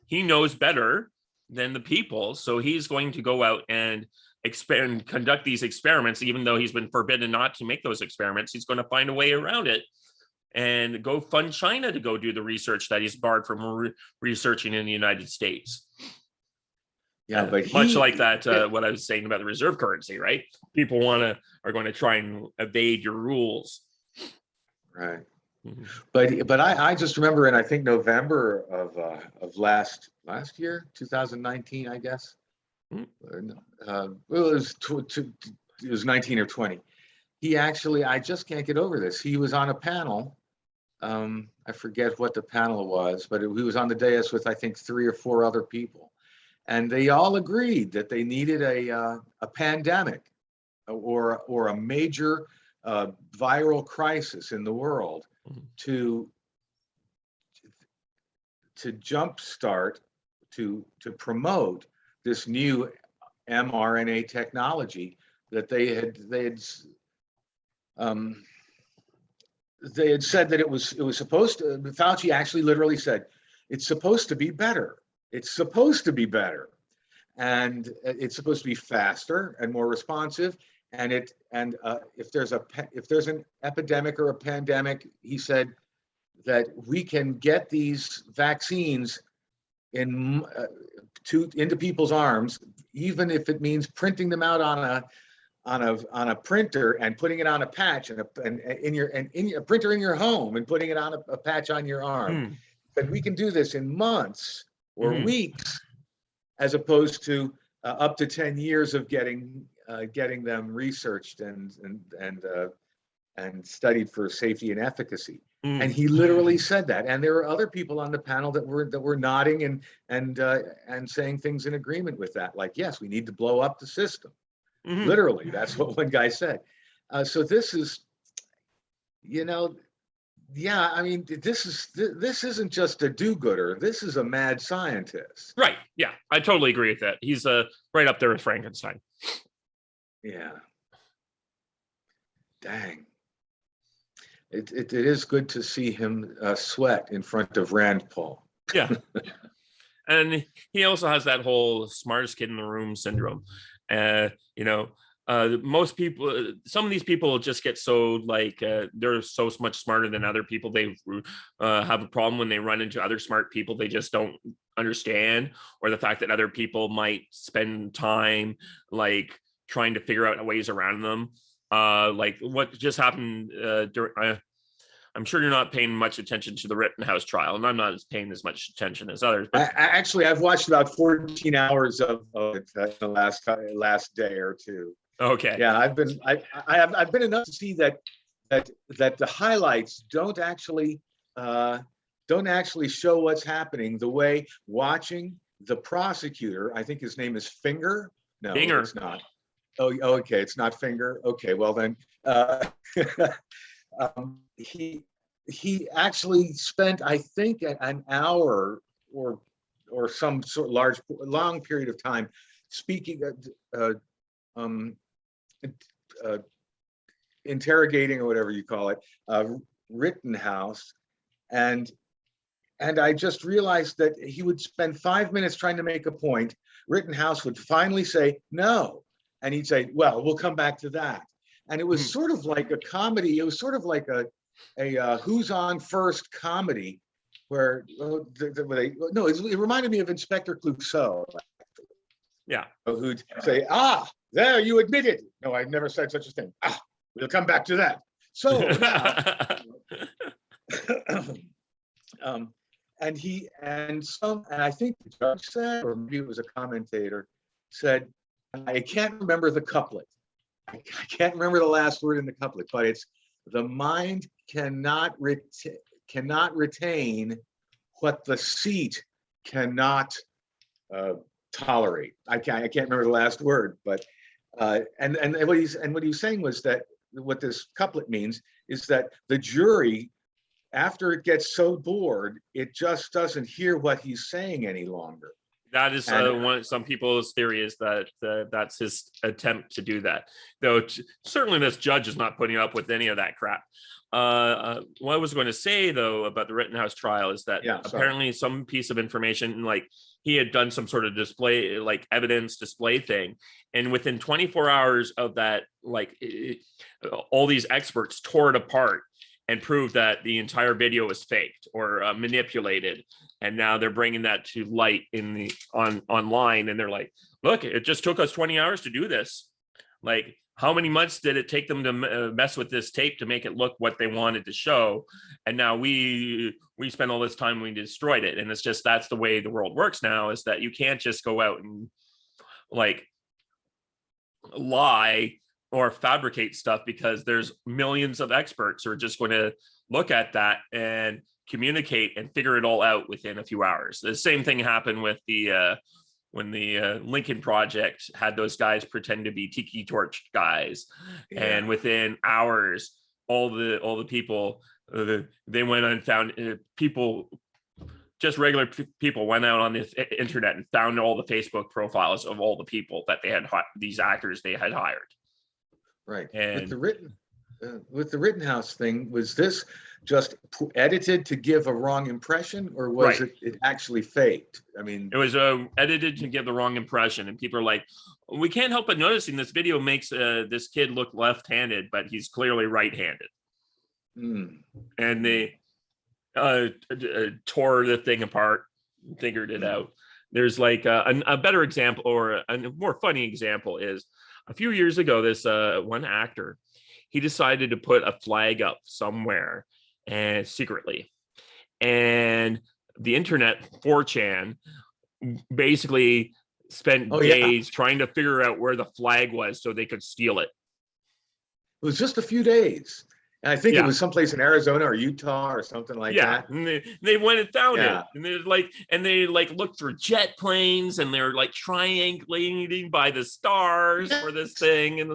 B: he knows better than the people. So he's going to go out and conduct these experiments, even though he's been forbidden not to make those experiments. He's going to find a way around it and go fund China to go do the research that he's barred from researching in the United States.
A: Yeah, but
B: much like that, what I was saying about the reserve currency, right? People are going to try and evade your rules.
A: Right. Mm-hmm. But I just remember in, I think, November of last year, 2019, I guess. Mm-hmm. It was 19 or 20. He actually, I just can't get over this. He was on a panel. I forget what the panel was, but he was on the dais with, I think, 3 or 4 other people. And they all agreed that they needed a pandemic or a major viral crisis in the world to jumpstart, to promote this new mRNA technology that they had said that it was supposed to. Fauci actually literally said, it's supposed to be better. It's supposed to be better, and it's supposed to be faster and more responsive. And if there's an epidemic or a pandemic, he said that we can get these vaccines into people's arms, even if it means printing them out on a printer and putting it on a patch and in a printer in your home and putting it on a patch on your arm. But we can do this in months or weeks, as opposed to up to 10 years of getting them researched and studied for safety and efficacy. And he literally said that. And there were other people on the panel that were nodding and saying things in agreement with that. Like, yes, we need to blow up the system. Literally, that's what one guy said. So this is, yeah, I mean, this isn't just a do-gooder. This is a mad scientist.
B: Right. Yeah, I totally agree with that. He's right up there with Frankenstein.
A: Yeah. Dang. It is good to see him sweat in front of Rand Paul.
B: Yeah. And he also has that whole smartest kid in the room syndrome. Most people, some of these people just get so they're so much smarter than other people. They have a problem when they run into other smart people they just don't understand, or the fact that other people might spend time trying to figure out ways around them. Like what just happened I'm sure you're not paying much attention to the Rittenhouse trial, and I'm not paying as much attention as others. But
A: actually, I've watched about 14 hours of it the last day or two.
B: Okay.
A: Yeah, I've been enough to see that the highlights don't actually show what's happening the way watching the prosecutor. I think his name is Finger. No,
B: Finger.
A: It's not. Oh, okay, it's not Finger. Okay, well then. He actually spent, I think, an hour or some sort of long period of time speaking, interrogating, or whatever you call it, Rittenhouse, and I just realized that he would spend 5 minutes trying to make a point. Rittenhouse would finally say no, and he'd say, "Well, we'll come back to that." And it was sort of like a comedy. It was sort of like a Who's On First comedy, where it reminded me of Inspector Clouseau.
B: Yeah.
A: Who'd say, there, you admit it. No, I've never said such a thing. We'll come back to that. So now, and I think the judge said, or maybe it was a commentator, said, I can't remember the couplet. I can't remember the last word in the couplet, but it's the mind cannot retain what the seat cannot tolerate. I can't remember the last word, but and what he's saying was that what this couplet means is that the jury, after it gets so bored, it just doesn't hear what he's saying any longer.
B: That is
A: And
B: some people's theory is that that's his attempt to do that. Though certainly this judge is not putting up with any of that crap. What I was going to say though about the Rittenhouse trial is that apparently some piece of information, like he had done some sort of display, like evidence display thing, and within 24 hours of that, like all these experts tore it apart and proved that the entire video was faked or manipulated. And now they're bringing that to light online, and they're like, look, it just took us 20 hours to do this. Like, how many months did it take them to mess with this tape to make it look what they wanted to show? And now we spent all this time, we destroyed it. And it's just, that's the way the world works now, is that you can't just go out and like lie or fabricate stuff, because there's millions of experts who are just going to look at that and communicate and figure it all out within a few hours. The same thing happened with the when the Lincoln Project had those guys pretend to be tiki torch guys, and within hours, all the people they went and found people, just regular people went out on the internet and found all the Facebook profiles of all the people that they had, these actors they had hired.
A: Right.
B: And
A: with the Rittenhouse thing, was this just edited to give a wrong impression, or was it actually faked? I mean,
B: it was edited to give the wrong impression, and people are like, we can't help but noticing this video makes this kid look left-handed, but he's clearly right-handed. And they tore the thing apart, figured it out. There's like a better example, or a more funny example, is a few years ago, this one actor, he decided to put a flag up somewhere and secretly, and the internet 4chan basically spent days trying to figure out where the flag was so they could steal it.
A: It was just a few days. And I think it was someplace in Arizona or Utah or something like that.
B: And they went and found it, and they looked for jet planes, and they're like triangulating by the stars for this thing, and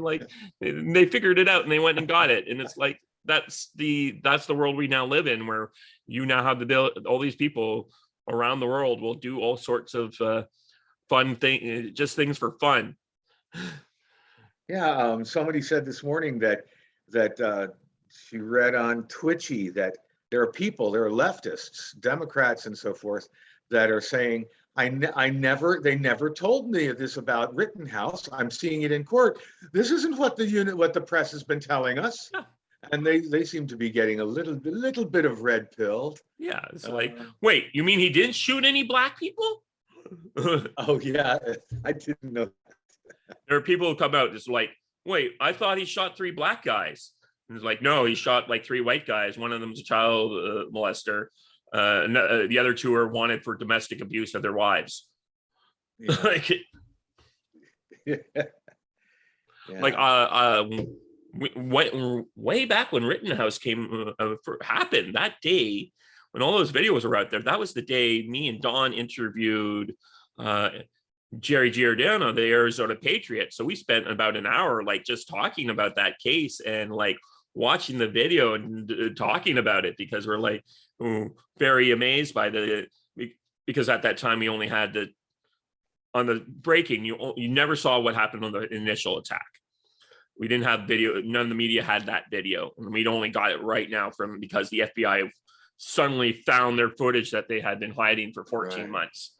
B: they figured it out, and they went and got it. And it's like, that's the world we now live in, where you now have all these people around the world will do all sorts of fun things, just things for fun.
A: Somebody said this morning that she read on Twitchy that there are leftists, Democrats and so forth, that are saying, they never told me this about Rittenhouse. I'm seeing it in court. This isn't what the press has been telling us. And they seem to be getting a little bit of red pilled.
B: Yeah, it's like, wait, you mean he didn't shoot any black people?
A: Oh yeah, I didn't know that.
B: There are people who come out just like, wait, I thought he shot 3 black guys. And it's like, no, he shot like 3 white guys. One of them's a child molester. The other 2 are wanted for domestic abuse of their wives. Way back when Rittenhouse happened, that day when all those videos were out there, that was the day me and Don interviewed Jerry Giordano, the Arizona Patriot. So we spent about an hour just talking about that case and watching the video and talking about it, because we're very amazed by because at that time we only had on the breaking, you never saw what happened on the initial attack. We didn't have video. None of the media had that video, and we'd only got it right now because the FBI suddenly found their footage that they had been hiding for 14 months.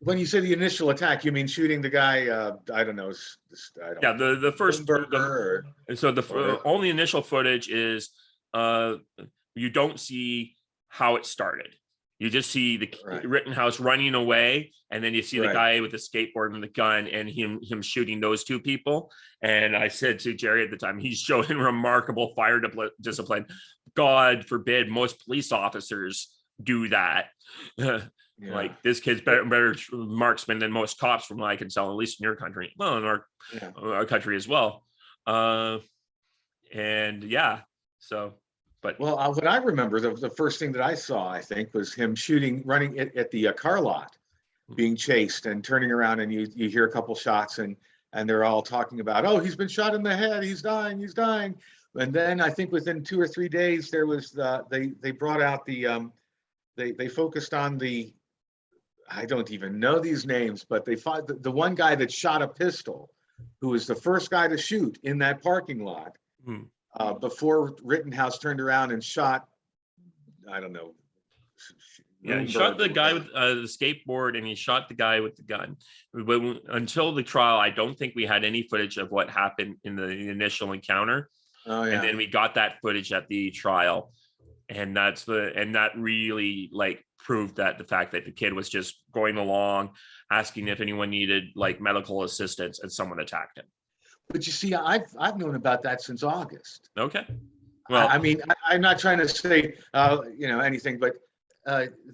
A: When you say the initial attack, you mean shooting the guy? I don't know.
B: The first. Only initial footage is you don't see how it started. You just see the Rittenhouse running away, and then you see the guy with the skateboard and the gun, and him shooting those 2 people. And I said to Jerry at the time, he's showing remarkable fire discipline. God forbid most police officers do that. This kid's better marksman than most cops, from what I can tell, at least in your country. Well, in our country as well.
A: What I remember, the first thing that I saw, I think, was him running at the car lot, being chased and turning around, and you hear a couple shots, and they're all talking about, oh, he's been shot in the head, he's dying. And then I think within 2 or 3 days, there was they brought out they focused on I don't even know these names, but they fought the one guy that shot a pistol, who was the first guy to shoot in that parking lot,
B: Hmm.
A: before Rittenhouse turned around and shot, I don't know.
B: Yeah, he shot
A: Bloomberg or
B: the guy
A: whatever.
B: with the skateboard, and he shot the guy with the gun. But until the trial, I don't think we had any footage of what happened in the initial encounter.
A: Oh
B: And
A: yeah.
B: then we got that footage at the trial, and that really like proved that the fact that the kid was just going along, asking if anyone needed like medical assistance, and someone attacked him.
A: But you see, I've known about that since August.
B: Okay,
A: I
B: well,
A: mean, I'm not trying to say, anything, but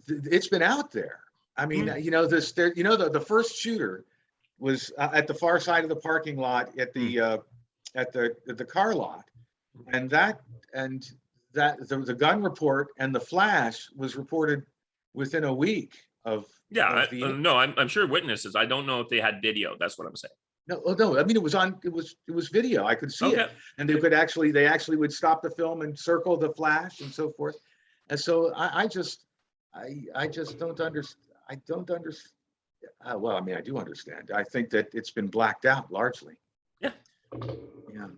A: it's been out there. I mean,
B: hmm,
A: the first shooter was at the far side of the parking lot at
B: hmm,
A: the car lot, and the gun report and the flash was reported within a week
B: yeah,
A: of the.
B: no, I'm sure witnesses. I don't know if they had video. That's what I'm saying.
A: No, oh, no. I mean, it was video. I could see
B: Okay.
A: it, and they actually would stop the film and circle the flash and so forth. And so I just don't understand. I don't understand. Well, I mean, I do understand. I think that it's been blacked out largely.
B: Yeah.
A: Yeah.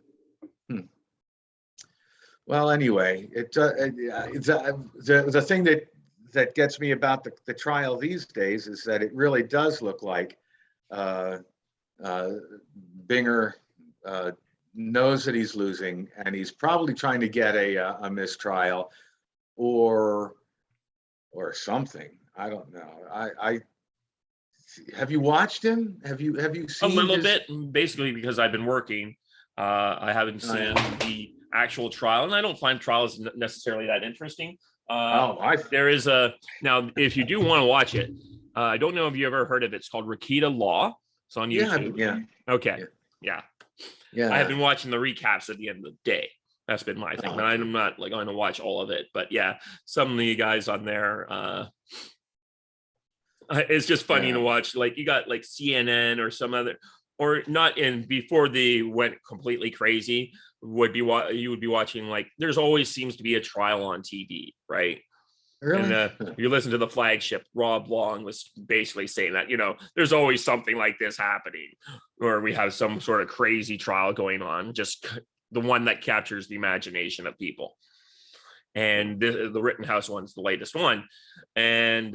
A: Hmm. Well, anyway, the thing that gets me about the trial these days is that it really does look like uh, uh, Binger knows that he's losing, and he's probably trying to get a mistrial or something. I don't know. I have you watched him? Have you
B: A
A: seen
B: little
A: his?
B: bit, basically because I've been working. I haven't
A: Oh,
B: seen
A: yeah.
B: the actual trial, and I don't find trials necessarily that interesting. Uh,
A: Oh, I
B: there is a now, if you do want to watch it, I don't know if you ever heard of it. It's called Ricochet Law. It's on
A: yeah
B: YouTube.
A: yeah
B: Okay,
A: yeah
B: yeah, I have
A: yeah.
B: been watching the recaps at the end of the day. That's been my thing,
A: Oh,
B: but I'm not like going to watch all of it. But yeah, some of the guys on there, it's just funny
A: yeah.
B: to watch. Like you got like CNN or some other, or not in before they went completely crazy. You would be watching like there's always seems to be a trial on TV, right? And
A: Really?
B: you listen to the flagship. Rob Long was basically saying that there's always something like this happening, or we have some sort of crazy trial going on. Just the one that captures the imagination of people. And the Rittenhouse one's the latest one, and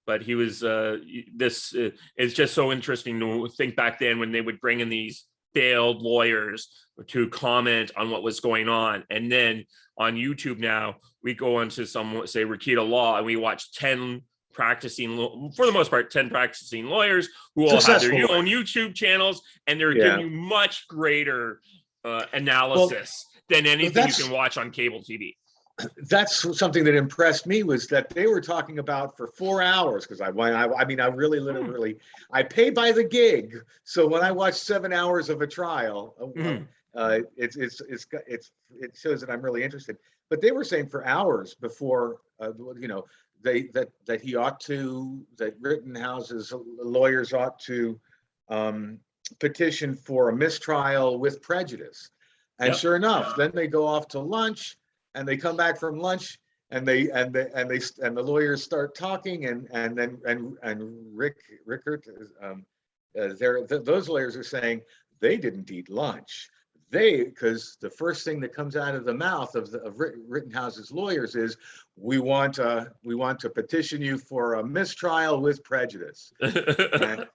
B: but he was this it's just so interesting to think back then when they would bring in these failed lawyers to comment on what was going on, and then on YouTube now we go onto some say Ricochet Law and we watch 10 practicing for the most part 10 practicing lawyers who all have their
A: Successful
B: own
A: lawyer.
B: YouTube channels, and they're giving
A: Yeah.
B: you much greater
A: Well,
B: analysis than anything you
A: that's
B: can watch on cable TV.
A: that's something that impressed me was that they were talking about for 4 hours because I mean I really
B: Hmm.
A: literally I pay by the gig, so when I watch 7 hours of a trial,
B: Hmm.
A: it shows that I'm really interested. But they were saying for hours before that he ought to that Rittenhouse's lawyers ought to um, petition for a mistrial with prejudice, and
B: Yep.
A: sure enough, then they go off to lunch and they come back from lunch and the lawyers start talking and Rickert those lawyers are saying they didn't eat lunch, because the first thing that comes out of the mouth of Rittenhouse's lawyers is we want to petition you for a mistrial with prejudice, and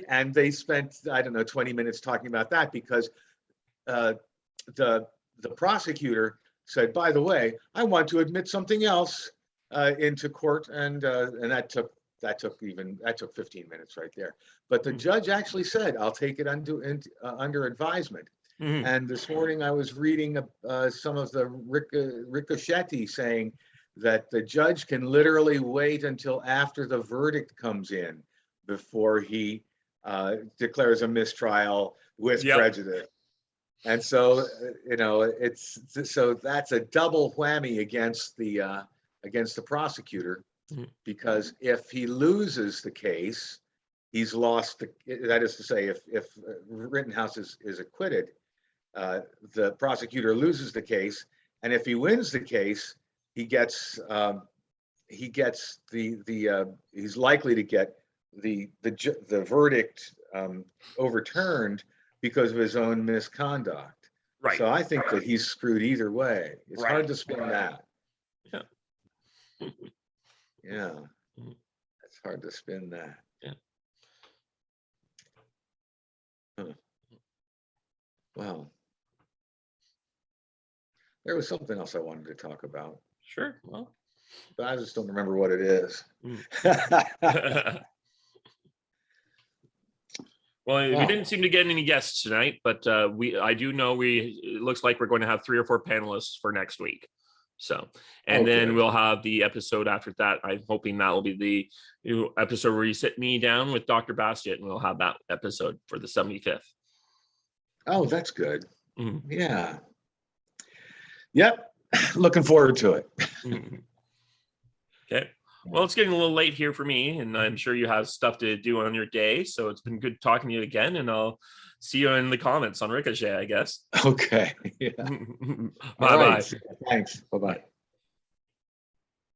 A: and they spent I don't know 20 minutes talking about that because uh, the prosecutor said, by the way, I want to admit something else into court, and that took 15 minutes right there. But the judge actually said, I'll take it under advisement.
B: Mhm.
A: And this morning I was reading some of the Ricochet saying that the judge can literally wait until after the verdict comes in before he declares a mistrial with
B: Yep.
A: prejudice. And so, so that's a double whammy against the prosecutor,
B: Mhm.
A: because if he loses the case, he's lost that is to say, if Rittenhouse is acquitted, the prosecutor loses the case, and if he wins the case, he gets he gets he's likely to get the verdict overturned because of his own misconduct.
B: Right.
A: So I think that he's screwed either way. It's
B: Right.
A: hard to spin that.
B: Yeah.
A: Yeah.
B: Mhm.
A: It's hard to spin that.
B: Yeah.
A: Huh. Wow. There was something else I wanted to talk about,
B: Sure. Well.
A: but I just don't remember what it is.
B: Well, we
A: Oh.
B: didn't seem to get any guests tonight, but I do know it looks like we're going to have 3 or 4 panelists for next week. So, and then
A: good.
B: we'll have the episode after that. I'm hoping that will be the new episode where you sit me down with Dr. Bastiat, and we'll have that episode for the 75th.
A: Oh, that's good.
B: Mhm.
A: Yeah. Yep. Looking forward to it.
B: Mhm. Okay. Well, it's getting a little late here for me, and I'm sure you have stuff to do on your day. So it's been good talking to you again, and I'll see you in the comments on Ricochet, I guess.
A: Okay. Yeah.
B: Bye
A: All right.
B: bye.
A: Thanks. Bye-bye.